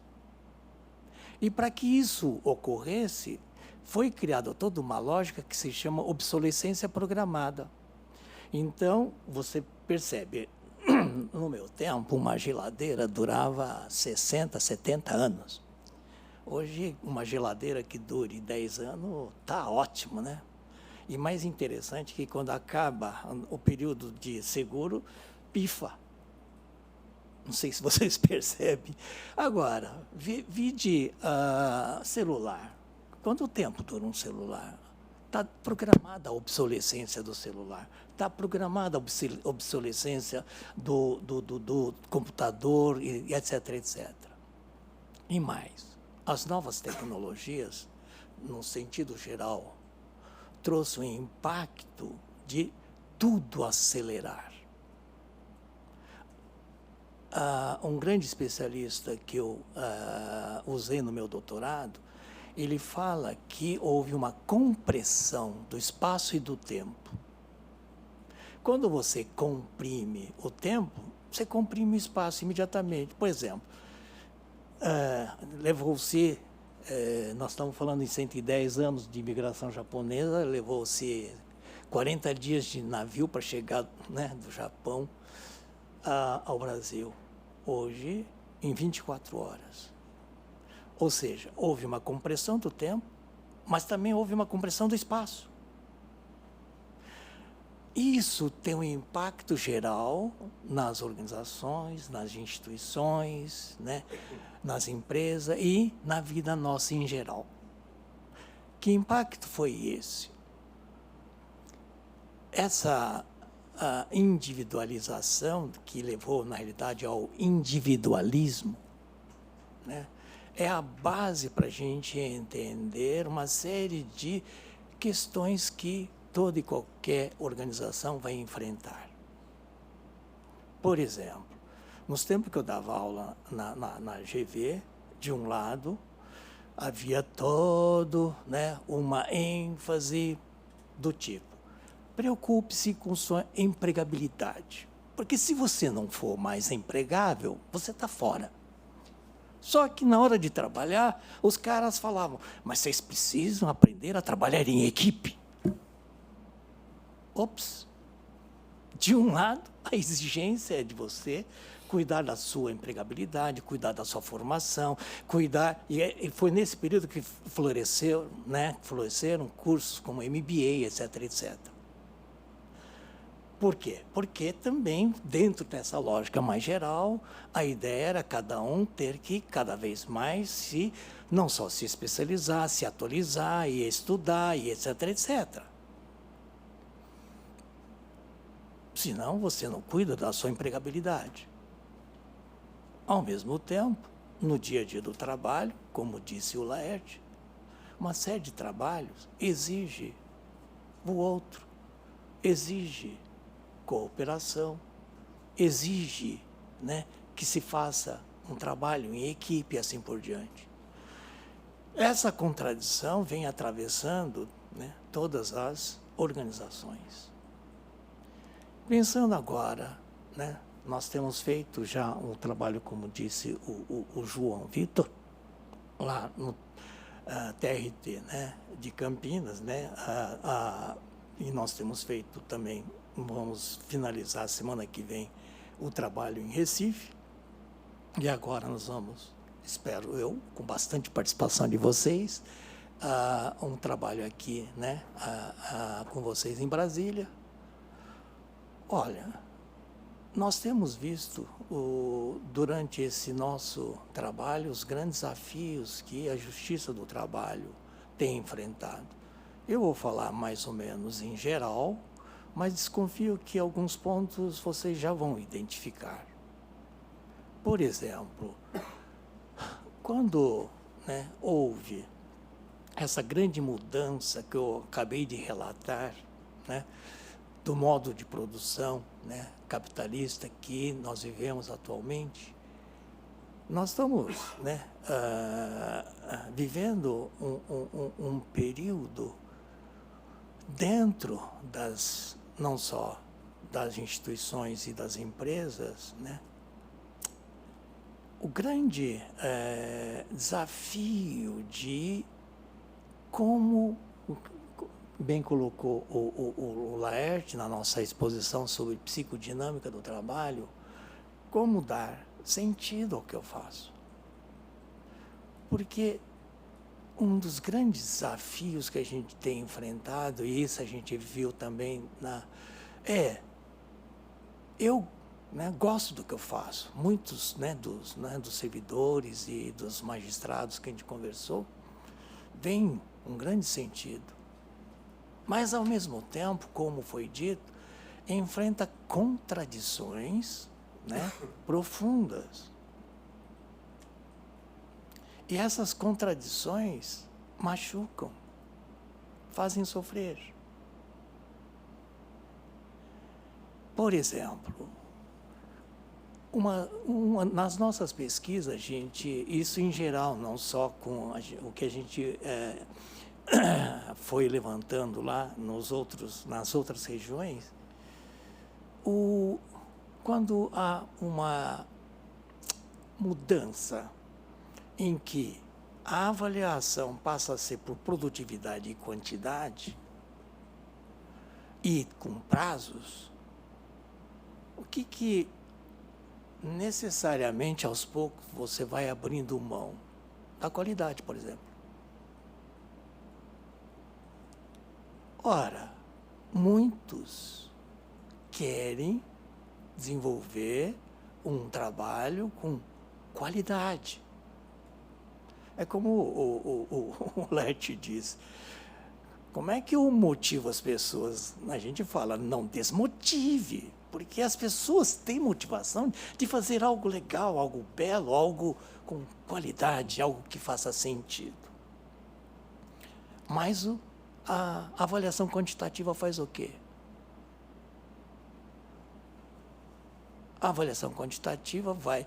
Speaker 4: E para que isso ocorresse, foi criada toda uma lógica que se chama obsolescência programada. Então, você percebe, no meu tempo, uma geladeira durava 60, 70 anos. Hoje, uma geladeira que dure 10 anos está ótimo, né? E mais interessante que quando acaba o período de seguro, pifa. Não sei se vocês percebem. Agora, vide celular. Quanto tempo dura um celular? Está programada a obsolescência do celular. Está programada a obsolescência do computador, e etc, etc. E mais, as novas tecnologias, no sentido geral, trouxe um impacto de tudo acelerar. Um grande especialista que eu usei no meu doutorado, ele fala que houve uma compressão do espaço e do tempo. Quando você comprime o tempo, você comprime o espaço imediatamente. Por exemplo, levou-se, nós estamos falando em 110 anos de imigração japonesa, levou-se 40 dias de navio para chegar, né, do Japão ao Brasil. Hoje, em 24 horas. Ou seja, houve uma compressão do tempo, mas também houve uma compressão do espaço. Isso tem um impacto geral nas organizações, nas instituições, né, nas empresas e na vida nossa em geral. Que impacto foi esse? Essa individualização que levou, na realidade, ao individualismo, né, é a base para a gente entender uma série de questões que toda e qualquer organização vai enfrentar. Por exemplo, nos tempos que eu dava aula na GV, de um lado, havia né, uma ênfase do tipo: preocupe-se com sua empregabilidade, porque se você não for mais empregável, você está fora. Só que na hora de trabalhar, os caras falavam: mas vocês precisam aprender a trabalhar em equipe. Ops! De um lado, a exigência é de você cuidar da sua empregabilidade, cuidar da sua formação, cuidar... E foi nesse período que floresceram cursos como MBA, etc, etc. Por quê? Porque também, dentro dessa lógica mais geral, a ideia era cada um ter que, cada vez mais, não só se especializar, se atualizar, e estudar, e etc, etc. Senão, você não cuida da sua empregabilidade. Ao mesmo tempo, no dia a dia do trabalho, como disse o Laerte, uma série de trabalhos exige o outro, exige cooperação, exige, né, que se faça um trabalho em equipe e assim por diante. Essa contradição vem atravessando, né, todas as organizações. Pensando agora, né, nós temos feito já um trabalho, como disse o João Vitor, lá no TRT, né, de Campinas, né, e nós temos feito também, vamos finalizar semana que vem, o trabalho em Recife. E agora nós vamos, espero eu, com bastante participação de vocês, um trabalho aqui, né, com vocês em Brasília. Olha, nós temos visto, durante esse nosso trabalho, os grandes desafios que a Justiça do Trabalho tem enfrentado. Eu vou falar mais ou menos em geral, mas desconfio que alguns pontos vocês já vão identificar. Por exemplo, quando, né, houve essa grande mudança que eu acabei de relatar, né, do modo de produção, né, capitalista que nós vivemos atualmente, nós estamos, né, vivendo um período dentro não só das instituições e das empresas, né, o grande desafio de como bem colocou o Laerte na nossa exposição sobre psicodinâmica do trabalho, como dar sentido ao que eu faço. Porque um dos grandes desafios que a gente tem enfrentado, e isso a gente viu também eu, né, gosto do que eu faço. Muitos, né, dos servidores e dos magistrados que a gente conversou, veem um grande sentido. Mas, ao mesmo tempo, como foi dito, enfrenta contradições, né, profundas. E essas contradições machucam, fazem sofrer. Por exemplo, nas nossas pesquisas, isso em geral, não só com o que a gente foi levantando lá nas outras regiões, quando há uma mudança em que a avaliação passa a ser por produtividade e quantidade, e com prazos, o que necessariamente aos poucos você vai abrindo mão da qualidade, por exemplo. Ora, muitos querem desenvolver um trabalho com qualidade. É como o Laerte diz, como é que eu motivo as pessoas? A gente fala, não desmotive, porque as pessoas têm motivação de fazer algo legal, algo belo, algo com qualidade, algo que faça sentido. Mas a avaliação quantitativa faz o quê? A avaliação quantitativa vai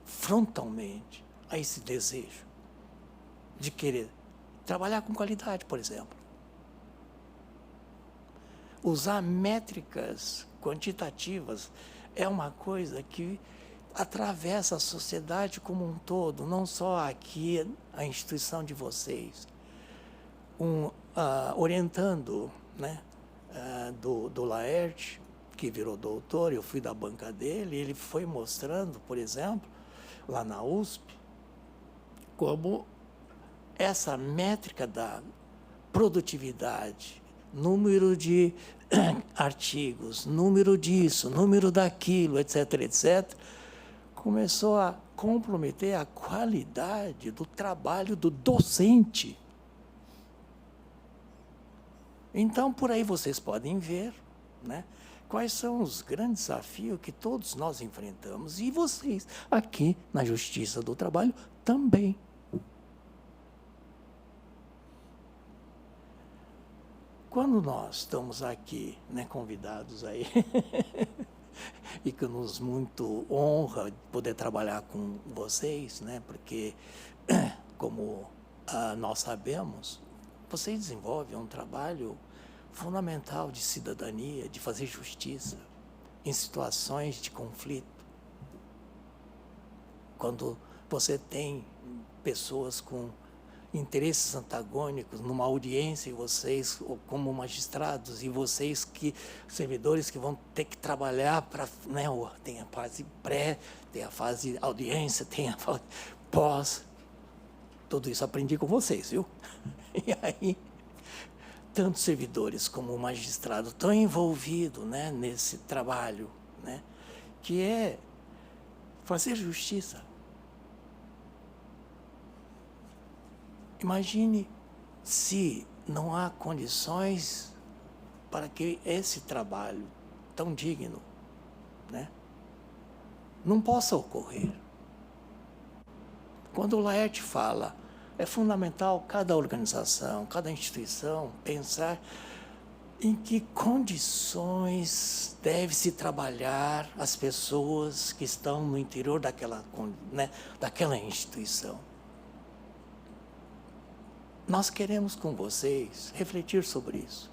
Speaker 4: frontalmente a esse desejo de querer trabalhar com qualidade, por exemplo. Usar métricas quantitativas é uma coisa que atravessa a sociedade como um todo, não só aqui a instituição de vocês. Orientando, né, do Laerte, que virou doutor, eu fui da banca dele, ele foi mostrando, por exemplo, lá na USP, como essa métrica da produtividade, número de artigos, número disso, número daquilo, etc., etc., começou a comprometer a qualidade do trabalho do docente. Então, por aí vocês podem ver, né, quais são os grandes desafios que todos nós enfrentamos, e vocês, aqui na Justiça do Trabalho, também. Quando nós estamos aqui, né, convidados aí, e que nos muito honra poder trabalhar com vocês, né, porque, como nós sabemos, vocês desenvolvem um trabalho fundamental de cidadania, de fazer justiça em situações de conflito. Quando você tem pessoas com interesses antagônicos numa audiência, e vocês, como magistrados, e vocês, servidores que vão ter que trabalhar para, né, tem a fase pré, tem a fase audiência, tem a fase pós. Tudo isso aprendi com vocês, viu? E aí, tanto servidores como o magistrado estão envolvidos, né, nesse trabalho, né, que é fazer justiça. Imagine se não há condições para que esse trabalho tão digno, né, não possa ocorrer. Quando o Laerte fala, é fundamental cada organização, cada instituição pensar em que condições deve-se trabalhar as pessoas que estão no interior daquela, né, daquela instituição. Nós queremos com vocês refletir sobre isso.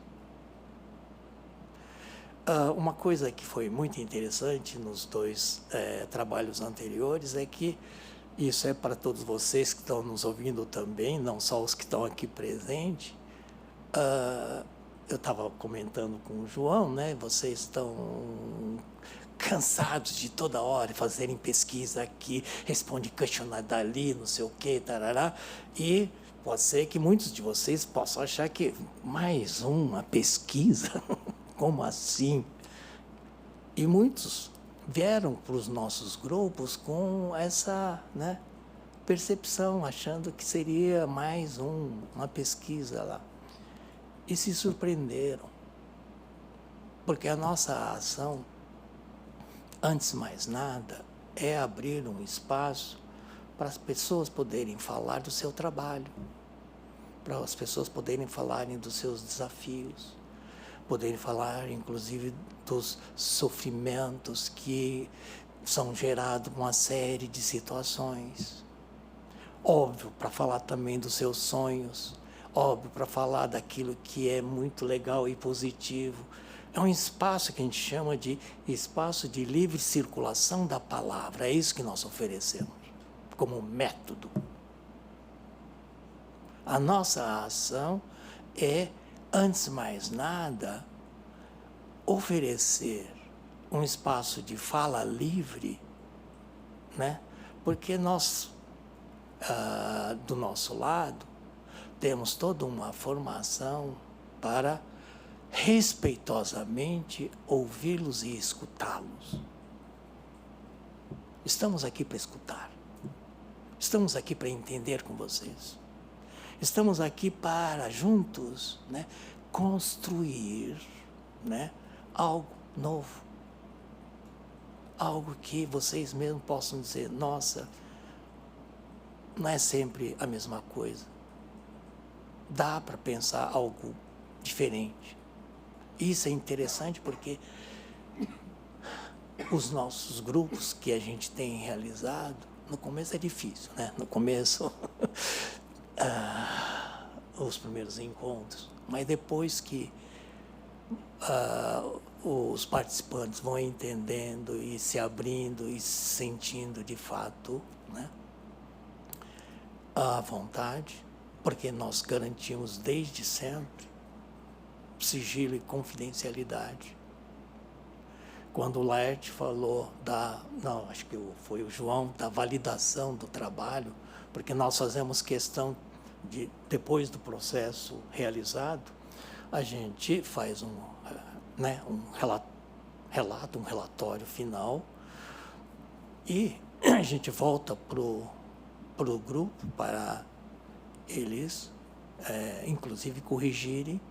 Speaker 4: Uma coisa que foi muito interessante nos dois trabalhos anteriores é que isso é para todos vocês que estão nos ouvindo também, não só os que estão aqui presentes. Eu estava comentando com o João, né? Vocês estão cansados de toda hora fazerem pesquisa aqui, responde questionário dali, não sei o quê, tarará, e pode ser que muitos de vocês possam achar que mais uma pesquisa, como assim? E muitos vieram para os nossos grupos com essa, né, percepção, achando que seria mais uma pesquisa lá. E se surpreenderam, porque a nossa ação, antes de mais nada, é abrir um espaço para as pessoas poderem falar do seu trabalho, para as pessoas poderem falarem dos seus desafios, poderem falar, inclusive, dos sofrimentos que são gerados por uma série de situações. Óbvio, para falar também dos seus sonhos, óbvio, para falar daquilo que é muito legal e positivo. É um espaço que a gente chama de espaço de livre circulação da palavra. É isso que nós oferecemos como método. A nossa ação é, antes de mais nada, oferecer um espaço de fala livre, né? Porque nós, do nosso lado, temos toda uma formação para respeitosamente ouvi-los e escutá-los. Estamos aqui para escutar. Estamos aqui para entender com vocês. Estamos aqui para, juntos, né, construir, né, algo novo. Algo que vocês mesmos possam dizer, nossa, não é sempre a mesma coisa. Dá para pensar algo diferente. Isso é interessante porque os nossos grupos que a gente tem realizado, no começo é difícil, né? No começo, os primeiros encontros, mas depois que os participantes vão entendendo e se abrindo e se sentindo de fato, né, à vontade, porque nós garantimos desde sempre sigilo e confidencialidade. Quando o Laerte falou acho que foi o João, da validação do trabalho, porque nós fazemos questão de, depois do processo realizado, a gente faz um relatório final e a gente volta para o grupo para eles, inclusive, corrigirem,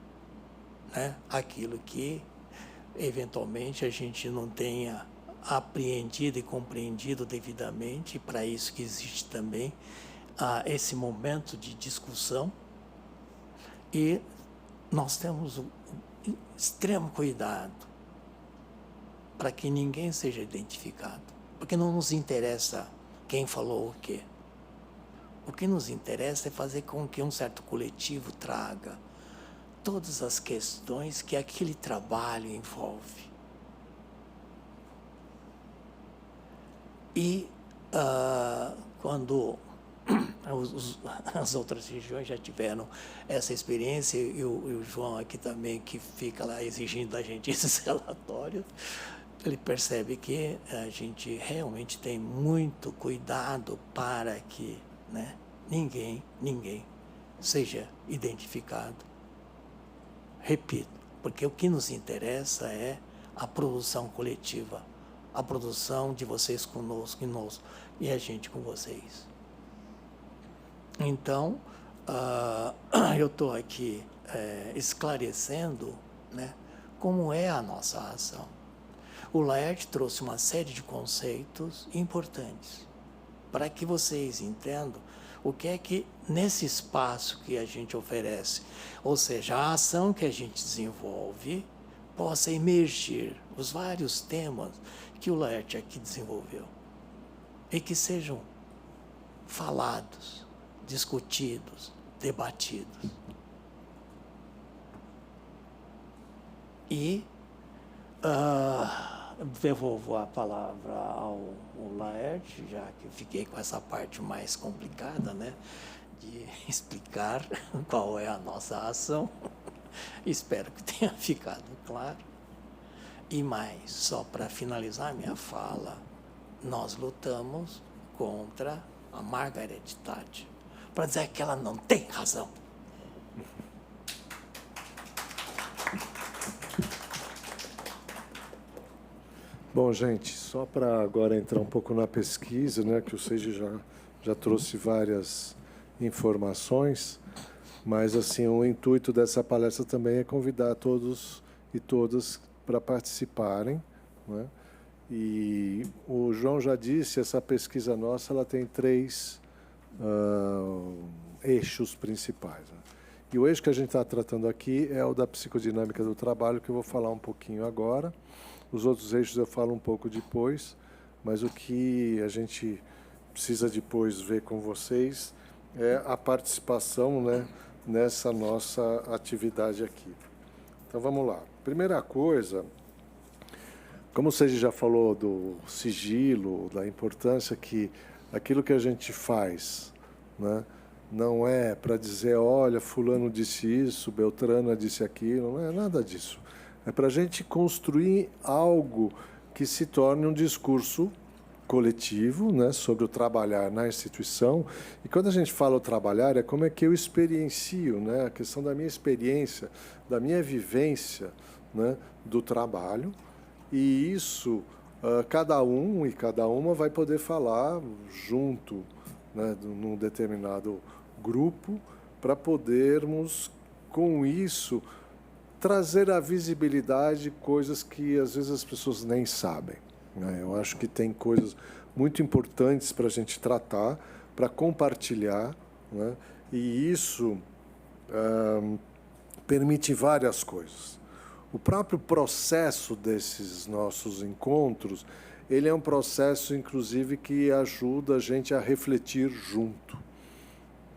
Speaker 4: né, aquilo que eventualmente a gente não tenha apreendido e compreendido devidamente. Para isso que existe também esse momento de discussão, e nós temos um extremo cuidado para que ninguém seja identificado, porque não nos interessa quem falou o quê. O que nos interessa é fazer com que um certo coletivo traga todas as questões que aquele trabalho envolve. E quando as outras regiões já tiveram essa experiência, e o João aqui também, que fica lá exigindo da gente esses relatórios, ele percebe que a gente realmente tem muito cuidado para que, né, ninguém seja identificado. Repito, porque o que nos interessa é a produção coletiva, a produção de vocês conosco e a gente com vocês. Então, eu estou aqui esclarecendo, né, como é a nossa ação. O Laerte trouxe uma série de conceitos importantes para que vocês entendam O que é que, nesse espaço que a gente oferece, ou seja, a ação que a gente desenvolve, possa emergir os vários temas que o Laerte aqui desenvolveu e que sejam falados, discutidos, debatidos. E devolvo a palavra ao Laerte, já que eu fiquei com essa parte mais complicada, né, de explicar qual é a nossa ação. Espero que tenha ficado claro. E mais, só para finalizar minha fala, nós lutamos contra a Margaret Thatcher, para dizer que ela não tem razão.
Speaker 3: Bom, gente, só para agora entrar um pouco na pesquisa, né, que o Seiji já trouxe várias informações, mas assim, o intuito dessa palestra também é convidar todos e todas para participarem, né? E o João já disse, essa pesquisa nossa ela tem 3 eixos principais, né? E o eixo que a gente está tratando aqui é o da psicodinâmica do trabalho, que eu vou falar um pouquinho agora. Os outros eixos eu falo um pouco depois, mas o que a gente precisa depois ver com vocês é a participação, né, nessa nossa atividade aqui. Então, vamos lá. Primeira coisa, como você já falou do sigilo, da importância que aquilo que a gente faz, né, não é para dizer, olha, fulano disse isso, Beltrana disse aquilo, não é nada disso. É para a gente construir algo que se torne um discurso coletivo, né, sobre o trabalhar na instituição. E quando a gente fala o trabalhar, é como é que eu experiencio, né, a questão da minha experiência, da minha vivência, né, do trabalho. E isso, cada um e cada uma vai poder falar junto, né, num determinado grupo, para podermos, com isso, trazer à visibilidade coisas que às vezes as pessoas nem sabem, né? Eu acho que tem coisas muito importantes para a gente tratar, para compartilhar, né? E isso permite várias coisas. O próprio processo desses nossos encontros, ele é um processo, inclusive, que ajuda a gente a refletir junto,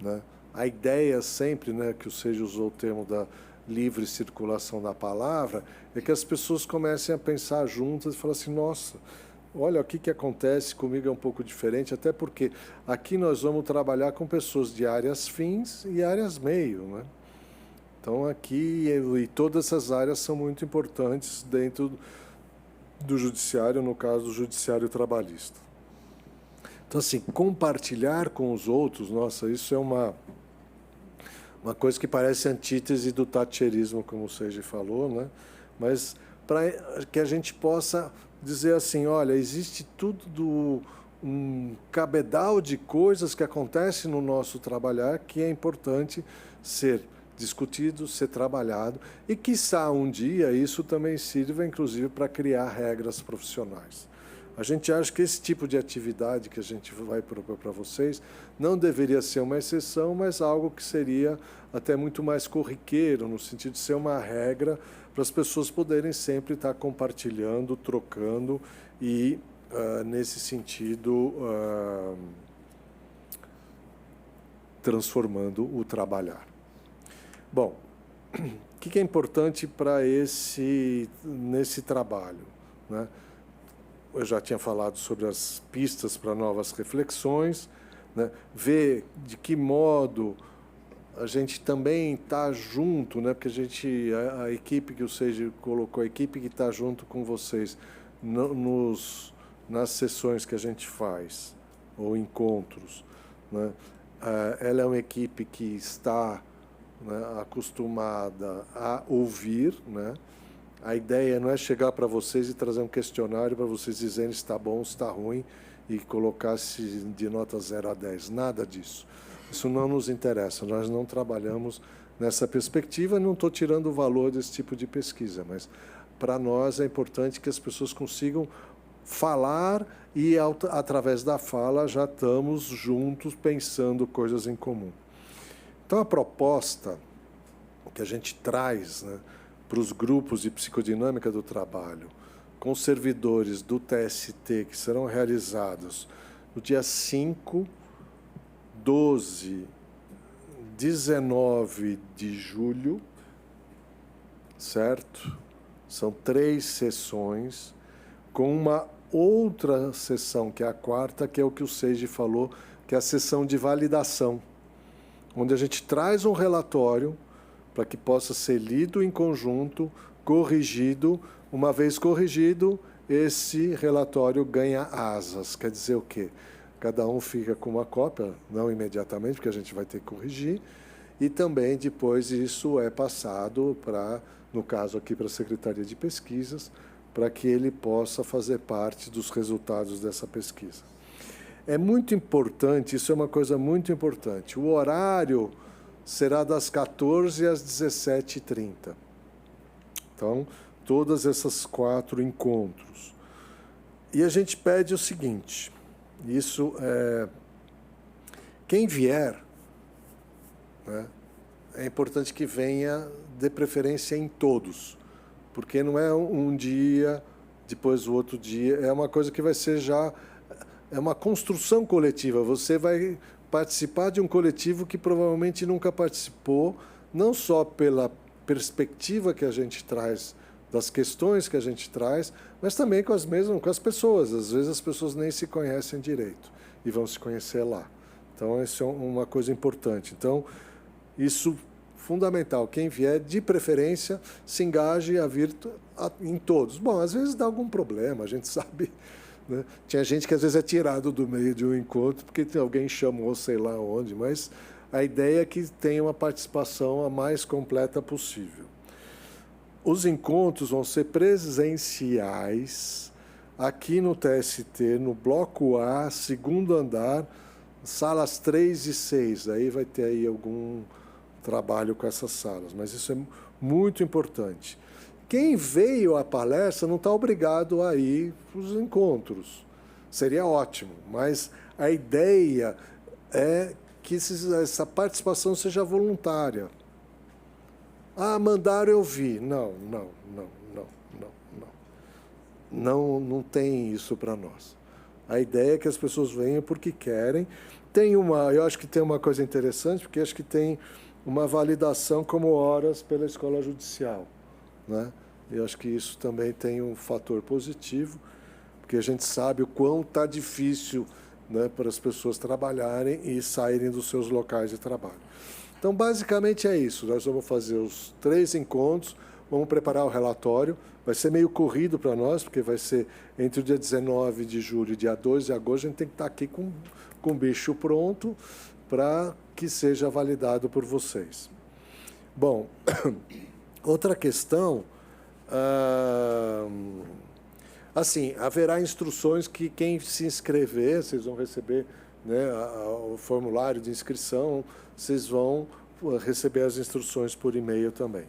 Speaker 3: né? A ideia sempre, né, que o Seiji usou o termo da livre circulação da palavra, é que as pessoas comecem a pensar juntas e falar assim, nossa, olha, o que acontece comigo é um pouco diferente, até porque aqui nós vamos trabalhar com pessoas de áreas fins e áreas meio, né? Então, aqui, e todas essas áreas são muito importantes dentro do judiciário, no caso do judiciário trabalhista. Então, assim, compartilhar com os outros, nossa, isso é uma coisa que parece antítese do thatcherismo, como o Seiji falou, né? Mas para que a gente possa dizer assim, olha, existe um cabedal de coisas que acontecem no nosso trabalhar que é importante ser discutido, ser trabalhado, e quiçá um dia isso também sirva, inclusive, para criar regras profissionais. A gente acha que esse tipo de atividade que a gente vai propor para vocês não deveria ser uma exceção, mas algo que seria até muito mais corriqueiro, no sentido de ser uma regra para as pessoas poderem sempre estar compartilhando, trocando e, nesse sentido, transformando o trabalhar. Bom, o que é importante para nesse trabalho, né? Eu já tinha falado sobre as pistas para novas reflexões, né? Ver de que modo a gente também está junto, né? Porque a equipe que o Seiji colocou, a equipe que está junto com vocês nas sessões que a gente faz, ou encontros, né? Ela é uma equipe que está, né, acostumada a ouvir, né? A ideia não é chegar para vocês e trazer um questionário para vocês dizerem se está bom, se está ruim e colocar-se de nota 0 a 10. Nada disso. Isso não nos interessa. Nós não trabalhamos nessa perspectiva. Não estou tirando o valor desse tipo de pesquisa, mas para nós é importante que as pessoas consigam falar e, através da fala, já estamos juntos pensando coisas em comum. Então, a proposta que a gente traz, né, para os grupos de psicodinâmica do trabalho, com servidores do TST, que serão realizados no dia 5, 12, 19 de julho, certo? São 3 sessões, com uma outra sessão, que é a quarta, que é o que o Seiji falou, que é a sessão de validação, onde a gente traz um relatório para que possa ser lido em conjunto, corrigido. Uma vez corrigido, esse relatório ganha asas. Quer dizer o quê? Cada um fica com uma cópia, não imediatamente, porque a gente vai ter que corrigir, e também depois isso é passado para, no caso aqui, para a Secretaria de Pesquisas, para que ele possa fazer parte dos resultados dessa pesquisa. É muito importante, isso é uma coisa muito importante, o horário será das 14 às 17h30. Então, todas essas 4 encontros. E a gente pede o seguinte, isso quem vier, né, é importante que venha, de preferência em todos, porque não é um dia, depois o outro dia, é uma coisa que vai ser já, é uma construção coletiva, você vai participar de um coletivo que provavelmente nunca participou, não só pela perspectiva que a gente traz, das questões que a gente traz, mas também com as pessoas. Às vezes as pessoas nem se conhecem direito e vão se conhecer lá. Então, isso é uma coisa importante. Então, isso fundamental. Quem vier, de preferência, se engaje a vir em todos. Bom, às vezes dá algum problema, a gente sabe, né? Tinha gente que às vezes é tirado do meio de um encontro porque alguém chamou sei lá onde, mas a ideia é que tenha uma participação a mais completa possível. Os encontros vão ser presenciais aqui no TST, no Bloco A, segundo andar, salas 3 e 6. Aí vai ter aí algum trabalho com essas salas, mas isso é muito importante. Quem veio à palestra não está obrigado a ir para os encontros. Seria ótimo, mas a ideia é que essa participação seja voluntária. Ah, mandaram eu vir. Não tem isso para nós. A ideia é que as pessoas venham porque querem. Eu acho que tem uma coisa interessante, porque acho que tem uma validação como horas pela escola judicial, né? Eu acho que isso também tem um fator positivo, porque a gente sabe o quão está difícil, né, para as pessoas trabalharem e saírem dos seus locais de trabalho. Então, basicamente é isso. Nós vamos fazer os 3 encontros, vamos preparar o relatório. Vai ser meio corrido para nós, porque vai ser entre o dia 19 de julho e dia 2 de agosto. A gente tem que estar aqui com o bicho pronto para que seja validado por vocês. Bom, outra questão, assim, haverá instruções que quem se inscrever, vocês vão receber, né, o formulário de inscrição, vocês vão receber as instruções por e-mail também.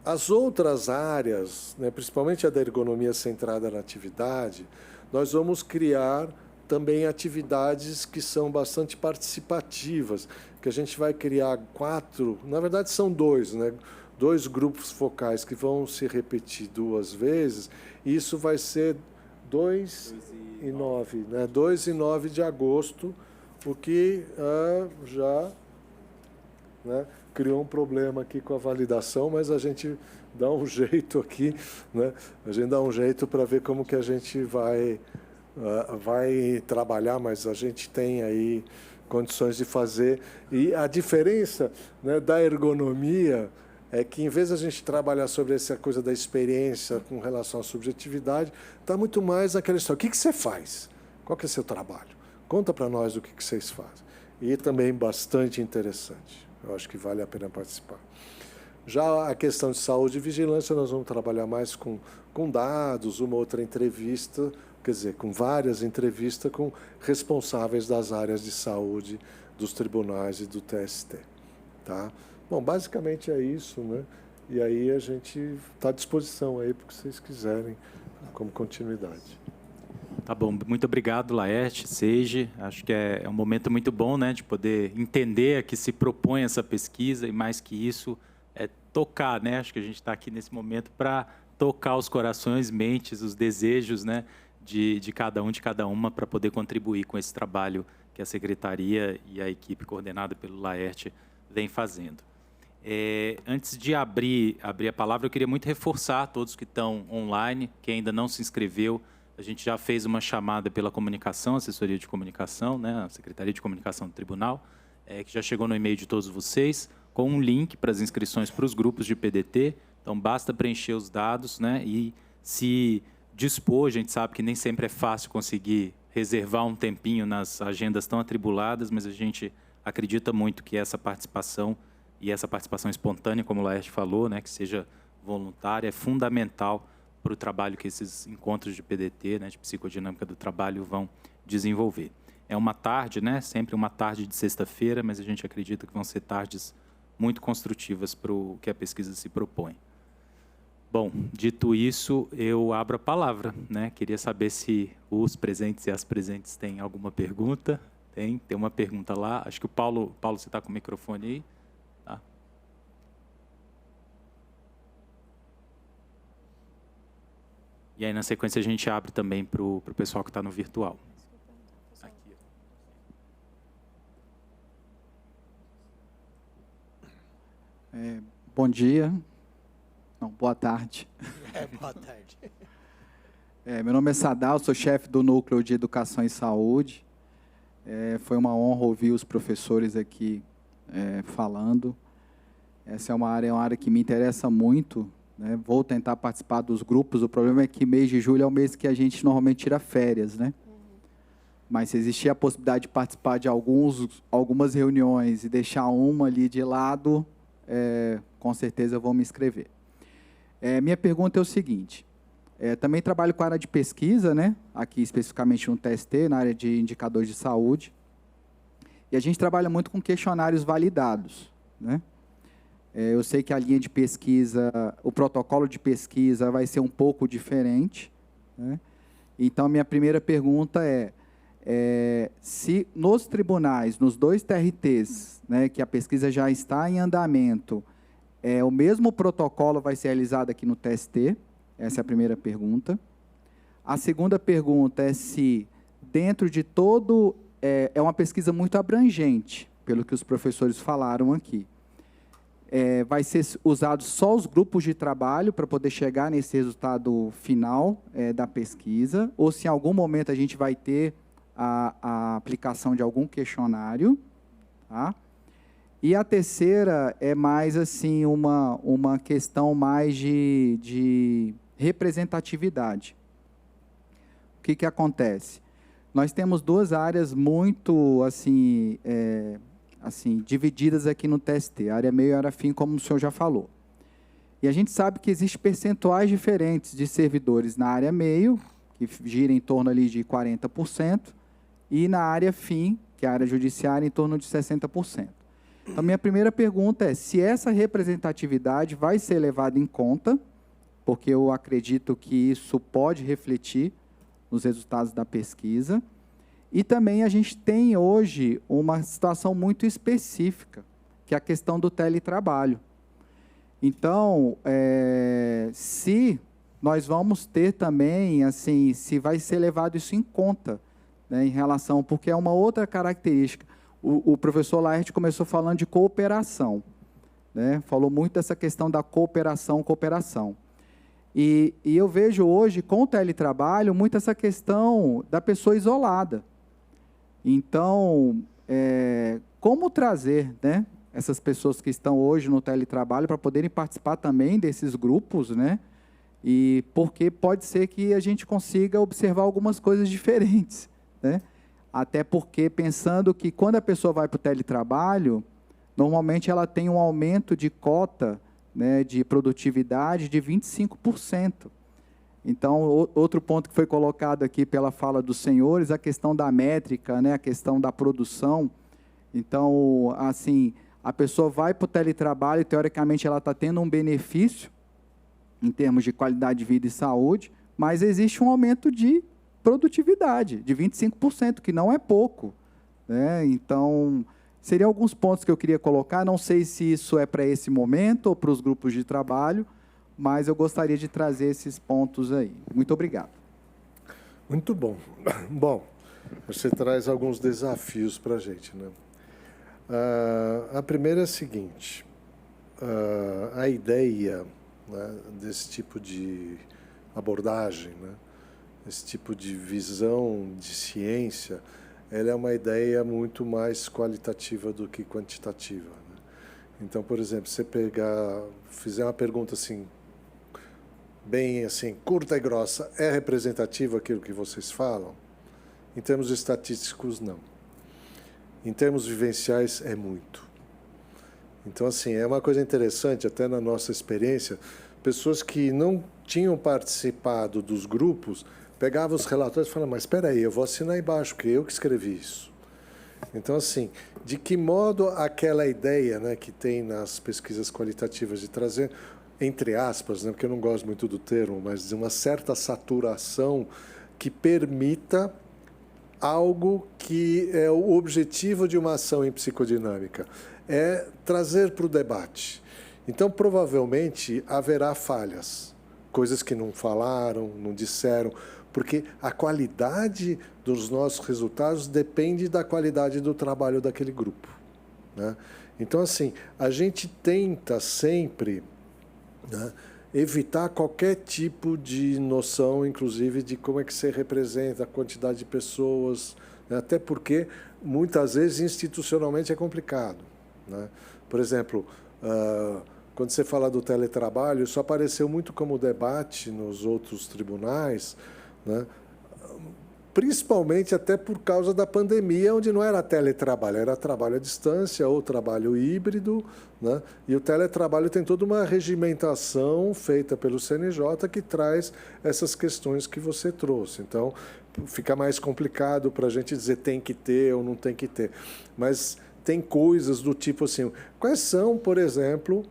Speaker 3: As outras áreas, né, principalmente a da ergonomia centrada na atividade, nós vamos criar também atividades que são bastante participativas, que a gente vai criar 4, na verdade são 2, né, 2 grupos focais que vão se repetir 2 vezes, e isso vai ser 2 e 9, né, 2 e 9 de agosto, o que já, né, criou um problema aqui com a validação, mas a gente dá um jeito aqui, né, a gente dá um jeito para ver como que a gente vai trabalhar, mas a gente tem aí condições de fazer. E a diferença, né, da ergonomia é que, em vez de a gente trabalhar sobre essa coisa da experiência com relação à subjetividade, está muito mais naquela história. O que você faz? Qual que é o seu trabalho? Conta para nós o que vocês fazem. E também bastante interessante. Eu acho que vale a pena participar. Já a questão de saúde e vigilância, nós vamos trabalhar mais com dados, uma outra entrevista, quer dizer, com várias entrevistas com responsáveis das áreas de saúde, dos tribunais e do TST. Tá? Bom, basicamente é isso, né? E aí a gente está à disposição aí para o que vocês quiserem como continuidade.
Speaker 1: Tá bom, muito obrigado, Laerte, Seiji. Acho que é um momento muito bom, né, de poder entender a que se propõe essa pesquisa e, mais que isso, tocar, né? Acho que a gente está aqui nesse momento para tocar os corações, mentes, os desejos, né, de cada um, de cada uma, para poder contribuir com esse trabalho que a Secretaria e a equipe coordenada pelo Laerte vem fazendo. Antes de abrir a palavra, eu queria muito reforçar a todos que estão online, que ainda não se inscreveu. A gente já fez uma chamada pela comunicação, assessoria de comunicação, né, a Secretaria de Comunicação do Tribunal, que já chegou no e-mail de todos vocês, com um link para as inscrições para os grupos de PDT. Então, basta preencher os dados, né, e se dispor. A gente sabe que nem sempre é fácil conseguir reservar um tempinho nas agendas tão atribuladas, mas a gente acredita muito que essa participação, e essa participação espontânea, como o Laerte falou, né, que seja voluntária, é fundamental para o trabalho que esses encontros de PDT, né, de psicodinâmica do trabalho, vão desenvolver. É uma tarde, né, sempre uma tarde de sexta-feira, mas a gente acredita que vão ser tardes muito construtivas para o que a pesquisa se propõe. Bom, dito isso, eu abro a palavra, né? Queria saber se os presentes e as presentes têm alguma pergunta. Tem uma pergunta lá. Acho que o Paulo, você está com o microfone aí? Tá. E aí, na sequência, a gente abre também para o pessoal que está no virtual. Aqui.
Speaker 5: Bom dia. Não, boa tarde.
Speaker 4: Boa tarde.
Speaker 5: Meu nome é Sadal, sou chefe do Núcleo de Educação e Saúde. Foi uma honra ouvir os professores aqui falando. Essa é uma área que me interessa muito, né? Vou tentar participar dos grupos. O problema é que mês de julho é o mês que a gente normalmente tira férias, né? Mas se existir a possibilidade de participar de algumas reuniões e deixar uma ali de lado, com certeza eu vou me inscrever. Minha pergunta é o seguinte: também trabalho com a área de pesquisa, né? Aqui especificamente no TST, na área de indicadores de saúde. E a gente trabalha muito com questionários validados, né? Eu sei que a linha de pesquisa, o protocolo de pesquisa vai ser um pouco diferente, né? Então, minha primeira pergunta se nos tribunais, nos 2 TRTs, né, que a pesquisa já está em andamento, o mesmo protocolo vai ser realizado aqui no TST? Essa é a primeira pergunta. A segunda pergunta é se, dentro de todo... É uma pesquisa muito abrangente, pelo que os professores falaram aqui. Vai ser usado só os grupos de trabalho para poder chegar nesse resultado final da pesquisa, ou se em algum momento a gente vai ter a aplicação de algum questionário, tá? E a terceira é mais assim uma questão mais de representatividade. O que acontece? Nós temos 2 áreas muito assim divididas aqui no TST, área meio e área fim, como o senhor já falou. E a gente sabe que existem percentuais diferentes de servidores na área meio, que gira em torno ali de 40%, e na área fim, que é a área judiciária, em torno de 60%. Então, minha primeira pergunta é se essa representatividade vai ser levada em conta, porque eu acredito que isso pode refletir nos resultados da pesquisa. E também a gente tem hoje uma situação muito específica, que é a questão do teletrabalho. Então, se nós vamos ter também, assim, se vai ser levado isso em conta, né, em relação, porque é uma outra característica. O professor Laerte começou falando de cooperação, né? Falou muito dessa questão da cooperação. E eu vejo hoje, com o teletrabalho, muito essa questão da pessoa isolada. Então, como trazer, né, essas pessoas que estão hoje no teletrabalho para poderem participar também desses grupos, né? E porque pode ser que a gente consiga observar algumas coisas diferentes, né? Até porque, pensando que quando a pessoa vai para o teletrabalho, normalmente ela tem um aumento de cota, né, de produtividade de 25%. Então, outro ponto que foi colocado aqui pela fala dos senhores, a questão da métrica, né, a questão da produção. Então, assim, a pessoa vai para o teletrabalho, teoricamente ela está tendo um benefício em termos de qualidade de vida e saúde, mas existe um aumento de produtividade, de 25%, que não é pouco, né? Então, seriam alguns pontos que eu queria colocar, não sei se isso é para esse momento ou para os grupos de trabalho, mas eu gostaria de trazer esses pontos aí. Muito obrigado.
Speaker 3: Muito bom. Bom, você traz alguns desafios para a gente, né? A primeira é a seguinte, a ideia, né, desse tipo de abordagem, né, esse tipo de visão de ciência, ela é uma ideia muito mais qualitativa do que quantitativa, né? Então, por exemplo, você fizer uma pergunta assim, bem assim, curta e grossa, é representativo aquilo que vocês falam? Em termos estatísticos, não. Em termos vivenciais, é muito. Então, assim, é uma coisa interessante, até na nossa experiência, pessoas que não tinham participado dos grupos, pegavam os relatórios e falavam, mas espera aí, eu vou assinar embaixo, porque eu que escrevi isso. Então, assim, de que modo aquela ideia, né, que tem nas pesquisas qualitativas de trazer, entre aspas, né, porque eu não gosto muito do termo, mas de uma certa saturação que permita algo que é o objetivo de uma ação em psicodinâmica, é trazer para o debate. Então, provavelmente, haverá falhas, coisas que não falaram, não disseram, porque a qualidade dos nossos resultados depende da qualidade do trabalho daquele grupo, né? Então, assim, a gente tenta sempre, né, evitar qualquer tipo de noção, inclusive, de como é que você representa a quantidade de pessoas, né? Até porque, muitas vezes, institucionalmente é complicado, né? Por exemplo, quando você fala do teletrabalho, isso apareceu muito como debate nos outros tribunais, né? Principalmente até por causa da pandemia, onde não era teletrabalho, era trabalho à distância ou trabalho híbrido, né? E o teletrabalho tem toda uma regimentação feita pelo CNJ que traz essas questões que você trouxe. Então, fica mais complicado para a gente dizer tem que ter ou não tem que ter. Mas tem coisas do tipo assim, quais são, por exemplo,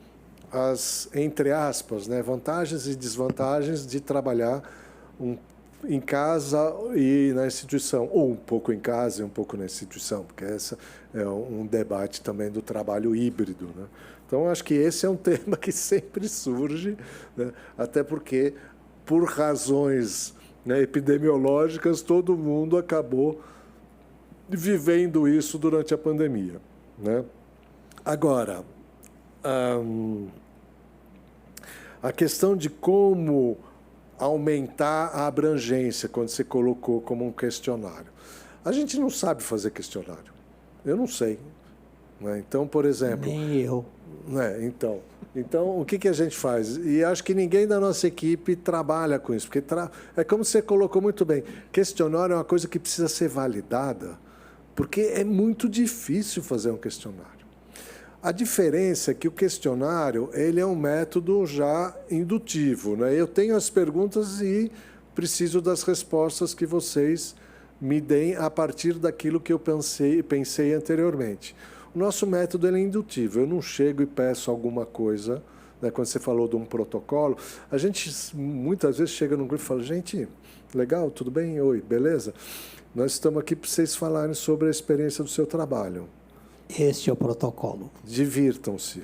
Speaker 3: as, entre aspas, né, vantagens e desvantagens de trabalhar em casa e na instituição, ou um pouco em casa e um pouco na instituição, porque esse é um debate também do trabalho híbrido, né? Então, acho que esse é um tema que sempre surge, né? Até porque, por razões, né, epidemiológicas, todo mundo acabou vivendo isso durante a pandemia, né? Agora, a questão de como aumentar a abrangência, quando você colocou como um questionário. A gente não sabe fazer questionário. Eu não sei, né? Então, por exemplo...
Speaker 4: Nem eu.
Speaker 3: Né? Então, o que a gente faz? E acho que ninguém da nossa equipe trabalha com isso, porque é como você colocou muito bem, questionário é uma coisa que precisa ser validada, porque é muito difícil fazer um questionário. A diferença é que o questionário ele é um método já indutivo, né? Eu tenho as perguntas e preciso das respostas que vocês me deem a partir daquilo que eu pensei anteriormente. O nosso método ele é indutivo. Eu não chego e peço alguma coisa, né? Quando você falou de um protocolo, a gente muitas vezes chega num grupo e fala, gente, legal, tudo bem? Oi, beleza? Nós estamos aqui para vocês falarem sobre a experiência do seu trabalho.
Speaker 4: Este é o protocolo.
Speaker 3: Divirtam-se,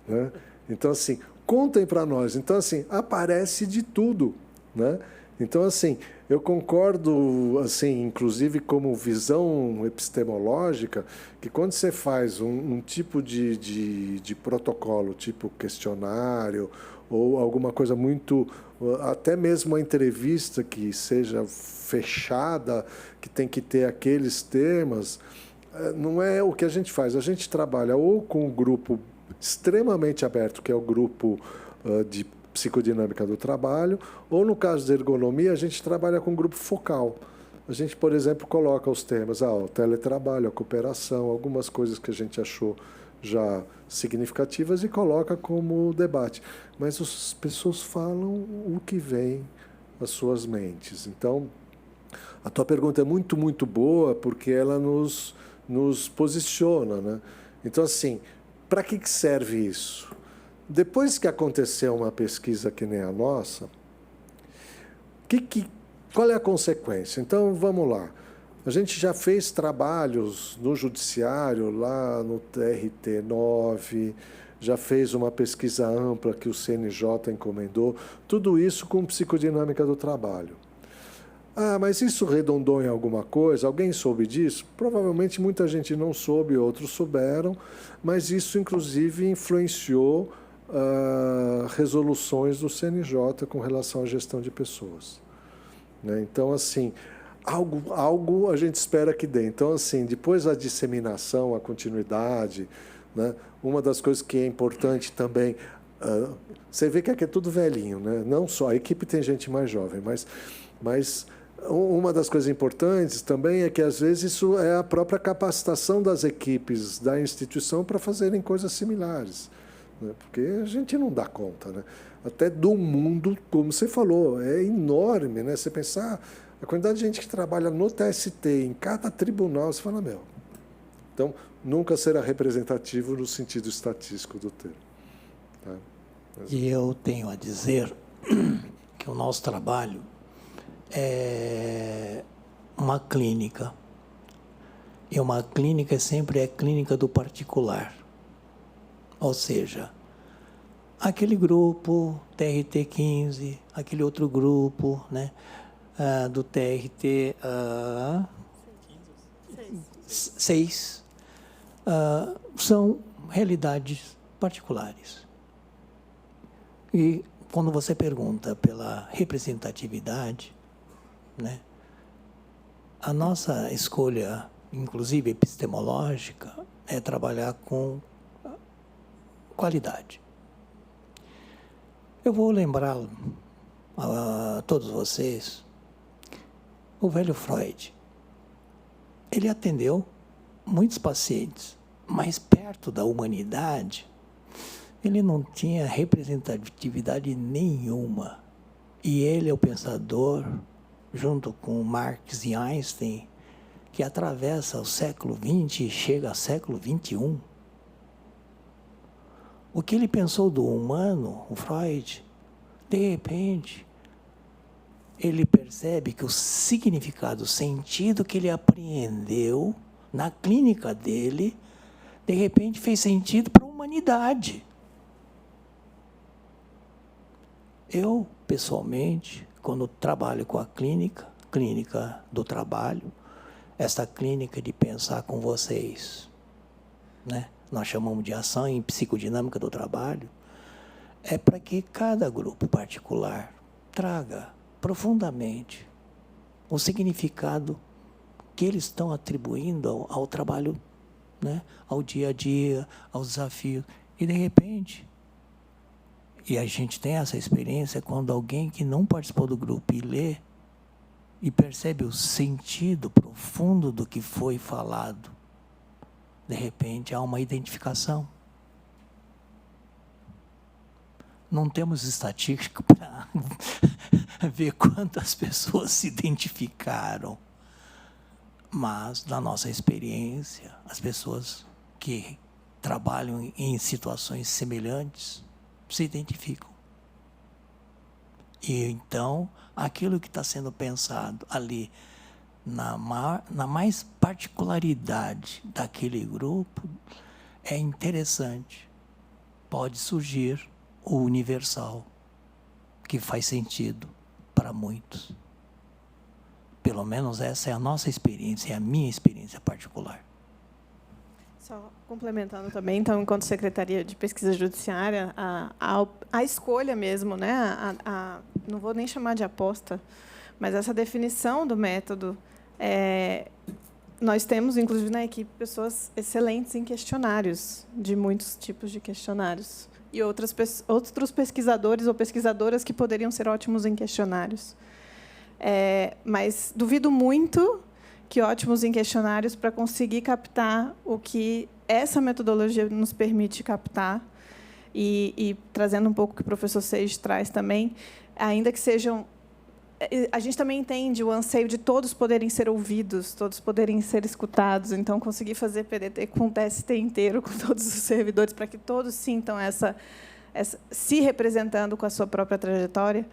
Speaker 3: né? Então, assim, contem para nós. Então, assim, aparece de tudo, né? Então, assim, eu concordo, assim, inclusive como visão epistemológica, que quando você faz um tipo de protocolo, tipo questionário, ou alguma coisa muito... Até mesmo a entrevista que seja fechada, que tem que ter aqueles temas... Não é o que a gente faz. A gente trabalha ou com um grupo extremamente aberto, que é o grupo de psicodinâmica do trabalho, ou, no caso da ergonomia, a gente trabalha com um grupo focal. A gente, por exemplo, coloca os temas, o teletrabalho, a cooperação, algumas coisas que a gente achou já significativas e coloca como debate. Mas as pessoas falam o que vem às suas mentes. Então, a tua pergunta é muito, muito boa, porque ela nos posiciona, né? Então, assim, para que serve isso? Depois que aconteceu uma pesquisa que nem a nossa, Qual é a consequência? Então, vamos lá. A gente já fez trabalhos no judiciário, lá no TRT-9, já fez uma pesquisa ampla que o CNJ encomendou, tudo isso com psicodinâmica do trabalho. Ah, mas isso redondou em alguma coisa? Alguém soube disso? Provavelmente muita gente não soube, outros souberam, mas isso, inclusive, influenciou resoluções do CNJ com relação à gestão de pessoas. Né? Então, assim, algo a gente espera que dê. Então, assim, depois a disseminação, a continuidade, né? Uma das coisas que é importante também, você vê que aqui é tudo velhinho, né? Não só, a equipe tem gente mais jovem, mas uma das coisas importantes também é que, às vezes, isso é a própria capacitação das equipes da instituição para fazerem coisas similares, né? Porque a gente não dá conta, né? Até do mundo, como você falou, é enorme, né? Você pensar a quantidade de gente que trabalha no TST, em cada tribunal, você fala, meu. Então, nunca será representativo no sentido estatístico do termo. Tá?
Speaker 4: E eu tenho a dizer que o nosso trabalho é uma clínica. E uma clínica sempre é clínica do particular. Ou seja, aquele grupo, TRT-15, aquele outro grupo, né, do TRT 6, são realidades particulares. E quando você pergunta pela representatividade, né, a nossa escolha, inclusive epistemológica, é trabalhar com qualidade. Eu vou lembrar a todos vocês o velho Freud. Ele atendeu muitos pacientes, mas perto da humanidade, ele não tinha representatividade nenhuma. E ele é o pensador, junto com Marx e Einstein, que atravessa o século XX e chega ao século XXI. O que ele pensou do humano, o Freud, de repente, ele percebe que o significado, o sentido que ele apreendeu na clínica dele, de repente fez sentido para a humanidade. Eu, pessoalmente, quando trabalho com a clínica do trabalho, essa clínica de pensar com vocês, né? Nós chamamos de ação em psicodinâmica do trabalho, é para que cada grupo particular traga profundamente o significado que eles estão atribuindo ao trabalho, né? Ao dia a dia, aos desafios. E, de repente, e a gente tem essa experiência quando alguém que não participou do grupo e lê e percebe o sentido profundo do que foi falado, de repente há uma identificação. Não temos estatística para ver quantas pessoas se identificaram, mas, na nossa experiência, as pessoas que trabalham em situações semelhantes se identificam. E, então, aquilo que está sendo pensado ali, na mais particularidade daquele grupo, é interessante. Pode surgir o universal, que faz sentido para muitos. Pelo menos essa é a nossa experiência, é a minha experiência particular.
Speaker 2: Só complementando também, então, enquanto Secretaria de Pesquisa Judiciária, a escolha mesmo, né, não vou nem chamar de aposta, mas essa definição do método, nós temos, inclusive, na equipe, pessoas excelentes em questionários, de muitos tipos de questionários, e outros pesquisadores ou pesquisadoras que poderiam ser ótimos em questionários. Mas duvido muito que ótimos em questionários para conseguir captar o que essa metodologia nos permite captar, e trazendo um pouco o que o professor Seixas traz também, ainda que sejam... A gente também entende o anseio de todos poderem ser ouvidos, todos poderem ser escutados, então conseguir fazer PDT com o TST inteiro, com todos os servidores, para que todos sintam essa se representando com a sua própria trajetória,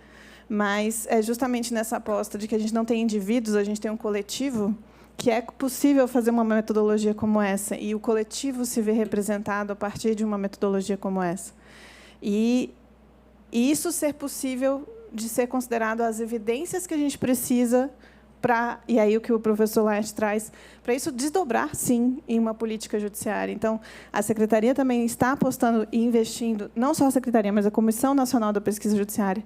Speaker 2: mas é justamente nessa aposta de que a gente não tem indivíduos, a gente tem um coletivo, que é possível fazer uma metodologia como essa, e o coletivo se vê representado a partir de uma metodologia como essa. E isso ser possível de ser considerado as evidências que a gente precisa para, e aí o que o professor Laerte traz, para isso desdobrar, sim, em uma política judiciária. Então, a Secretaria também está apostando e investindo, não só a Secretaria, mas a Comissão Nacional da Pesquisa Judiciária,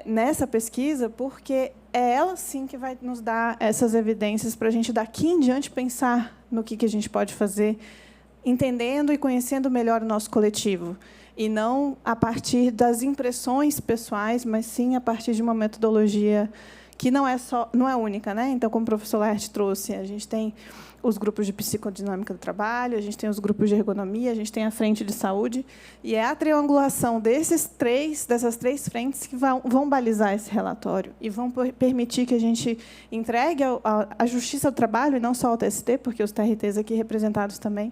Speaker 2: nessa pesquisa, porque é ela, sim, que vai nos dar essas evidências para a gente, daqui em diante, pensar no que a gente pode fazer, entendendo e conhecendo melhor o nosso coletivo. E não a partir das impressões pessoais, mas sim a partir de uma metodologia que não é única, né? Então, como o professor Laerte trouxe, a gente tem os grupos de psicodinâmica do trabalho, a gente tem os grupos de ergonomia, a gente tem a frente de saúde, e é a triangulação dessas três frentes que vão balizar esse relatório e vão permitir que a gente entregue à Justiça do Trabalho, e não só ao TST, porque os TRTs aqui representados também,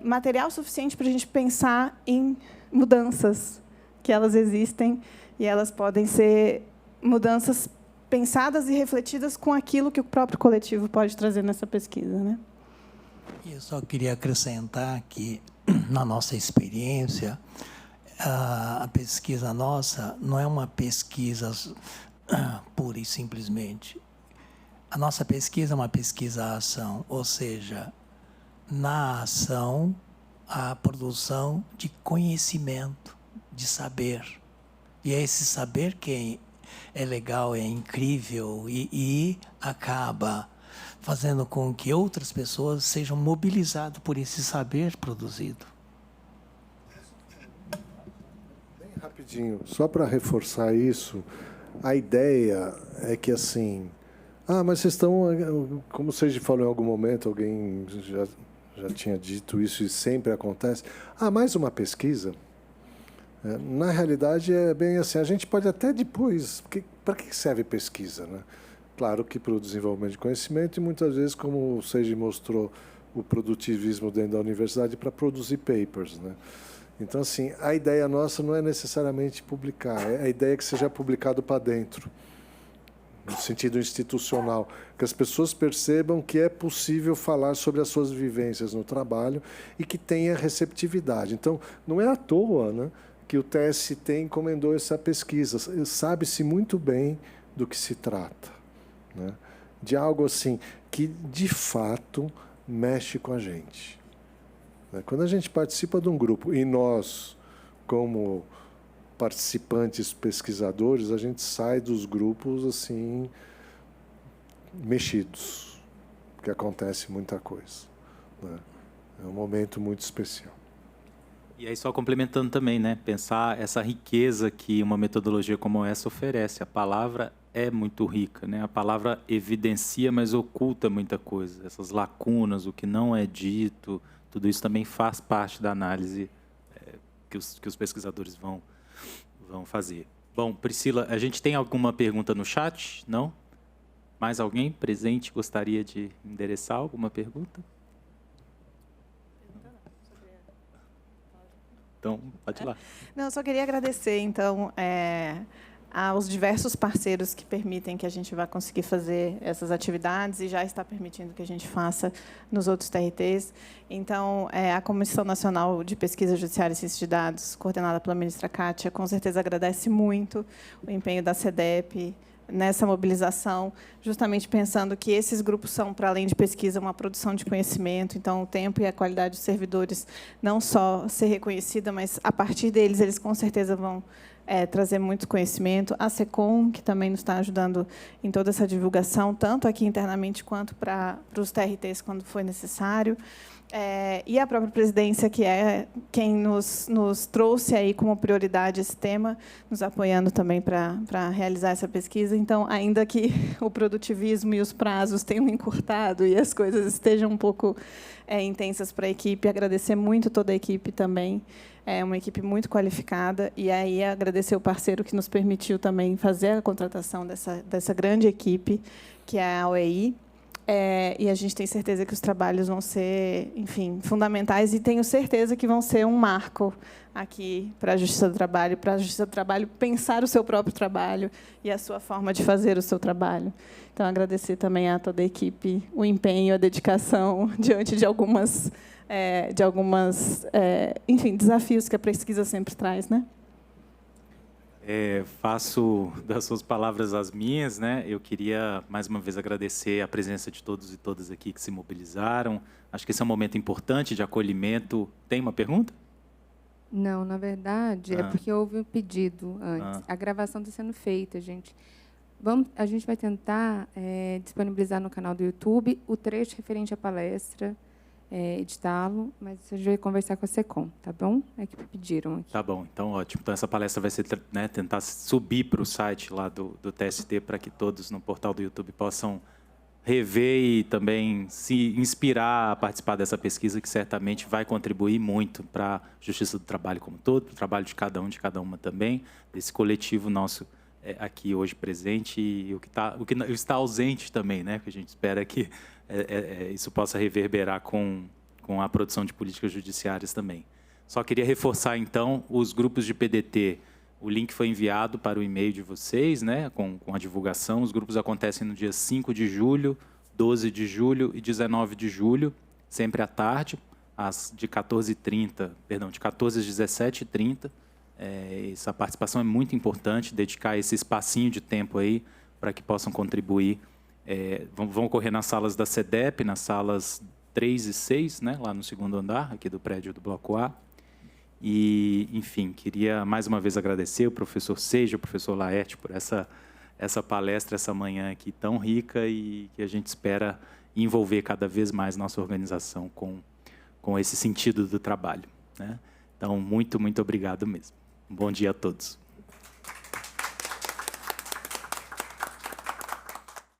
Speaker 2: material suficiente para a gente pensar em mudanças, que elas existem, e elas podem ser mudanças pensadas e refletidas com aquilo que o próprio coletivo pode trazer nessa pesquisa, né?
Speaker 4: Eu só queria acrescentar que, na nossa experiência, a pesquisa nossa não é uma pesquisa pura e simplesmente. A nossa pesquisa é uma pesquisa-ação, ou seja, na ação, a produção de conhecimento, de saber. E é esse saber que é legal, é incrível e acaba fazendo com que outras pessoas sejam mobilizadas por esse saber produzido.
Speaker 3: Bem rapidinho, só para reforçar isso, a ideia é que, assim, mas vocês estão, como o Seiji falou em algum momento, alguém já tinha dito isso e sempre acontece, mais uma pesquisa? Na realidade, é bem assim, a gente pode até depois... Para que serve pesquisa, né? Claro que para o desenvolvimento de conhecimento e, muitas vezes, como o Seiji mostrou, o produtivismo dentro da universidade para produzir papers, né? Então, assim, a ideia nossa não é necessariamente publicar, a ideia é que seja publicado para dentro, no sentido institucional, que as pessoas percebam que é possível falar sobre as suas vivências no trabalho e que tenha receptividade. Então, não é à toa, né, que o TST encomendou essa pesquisa. Sabe-se muito bem do que se trata, né? De algo assim que, de fato, mexe com a gente. Quando a gente participa de um grupo, e nós, como participantes pesquisadores, a gente sai dos grupos assim mexidos, porque acontece muita coisa, né? É um momento muito especial.
Speaker 1: E aí, só complementando também, né? Pensar essa riqueza que uma metodologia como essa oferece. A palavra é muito rica, né? A palavra evidencia, mas oculta muita coisa. Essas lacunas, o que não é dito, tudo isso também faz parte da análise que os pesquisadores vão fazer. Bom, Priscila, a gente tem alguma pergunta no chat? Não? Mais alguém presente gostaria de endereçar alguma pergunta? Então, pode ir lá.
Speaker 2: Não, eu só queria agradecer, então, aos diversos parceiros que permitem que a gente vá conseguir fazer essas atividades e já está permitindo que a gente faça nos outros TRTs. Então, a Comissão Nacional de Pesquisa Judiciária e Ciência de Dados, coordenada pela ministra Kátia, com certeza agradece muito o empenho da SEDEP nessa mobilização, justamente pensando que esses grupos são, para além de pesquisa, uma produção de conhecimento. Então, o tempo e a qualidade dos servidores não só ser reconhecida, mas, a partir deles, eles com certeza vão trazer muito conhecimento. A SECOM, que também nos está ajudando em toda essa divulgação, tanto aqui internamente quanto para os TRTs, quando for necessário. E a própria presidência, que é quem nos trouxe aí como prioridade esse tema, nos apoiando também para realizar essa pesquisa. Então, ainda que o produtivismo e os prazos tenham encurtado e as coisas estejam um pouco intensas para a equipe, agradecer muito toda a equipe também. É uma equipe muito qualificada, e aí agradecer o parceiro que nos permitiu também fazer a contratação dessa grande equipe, que é a OEI. E a gente tem certeza que os trabalhos vão ser, enfim, fundamentais, e tenho certeza que vão ser um marco aqui para a Justiça do Trabalho, pensar o seu próprio trabalho e a sua forma de fazer o seu trabalho. Então, agradecer também a toda a equipe o empenho, a dedicação diante de algumas enfim, desafios que a pesquisa sempre traz, né?
Speaker 1: Faço das suas palavras as minhas, né? Eu queria, mais uma vez, agradecer a presença de todos e todas aqui que se mobilizaram. Acho que esse é um momento importante de acolhimento. Tem uma pergunta?
Speaker 6: Não, na verdade, é porque houve um pedido antes. A gravação está sendo feita, gente. A gente vai tentar disponibilizar no canal do YouTube o trecho referente à palestra, editá-lo, mas a gente vai conversar com a SECOM, tá bom? É que pediram aqui.
Speaker 1: Tá bom, então ótimo. Então essa palestra vai ser, né, tentar subir para o site lá do TST para que todos no portal do YouTube possam rever e também se inspirar a participar dessa pesquisa, que certamente vai contribuir muito para a Justiça do Trabalho como um todo, para o trabalho de cada um, de cada uma também, desse coletivo nosso aqui hoje presente e o que está ausente também, né? Que a gente espera que isso possa reverberar com a produção de políticas judiciárias também. Só queria reforçar, então, os grupos de PDT. O link foi enviado para o e-mail de vocês, né, com a divulgação. Os grupos acontecem no dia 5 de julho, 12 de julho e 19 de julho, sempre à tarde, de 14 às 17h30. Essa participação é muito importante, dedicar esse espacinho de tempo aí para que possam contribuir. Vão ocorrer nas salas da SEDEP, nas salas 3 e 6, né, lá no segundo andar, aqui do prédio do Bloco A. E, enfim, queria mais uma vez agradecer o professor Seja, o professor Laerte, por essa palestra, essa manhã aqui tão rica e que a gente espera envolver cada vez mais nossa organização com esse sentido do trabalho, né? Então, muito, muito obrigado mesmo. Um bom dia a todos.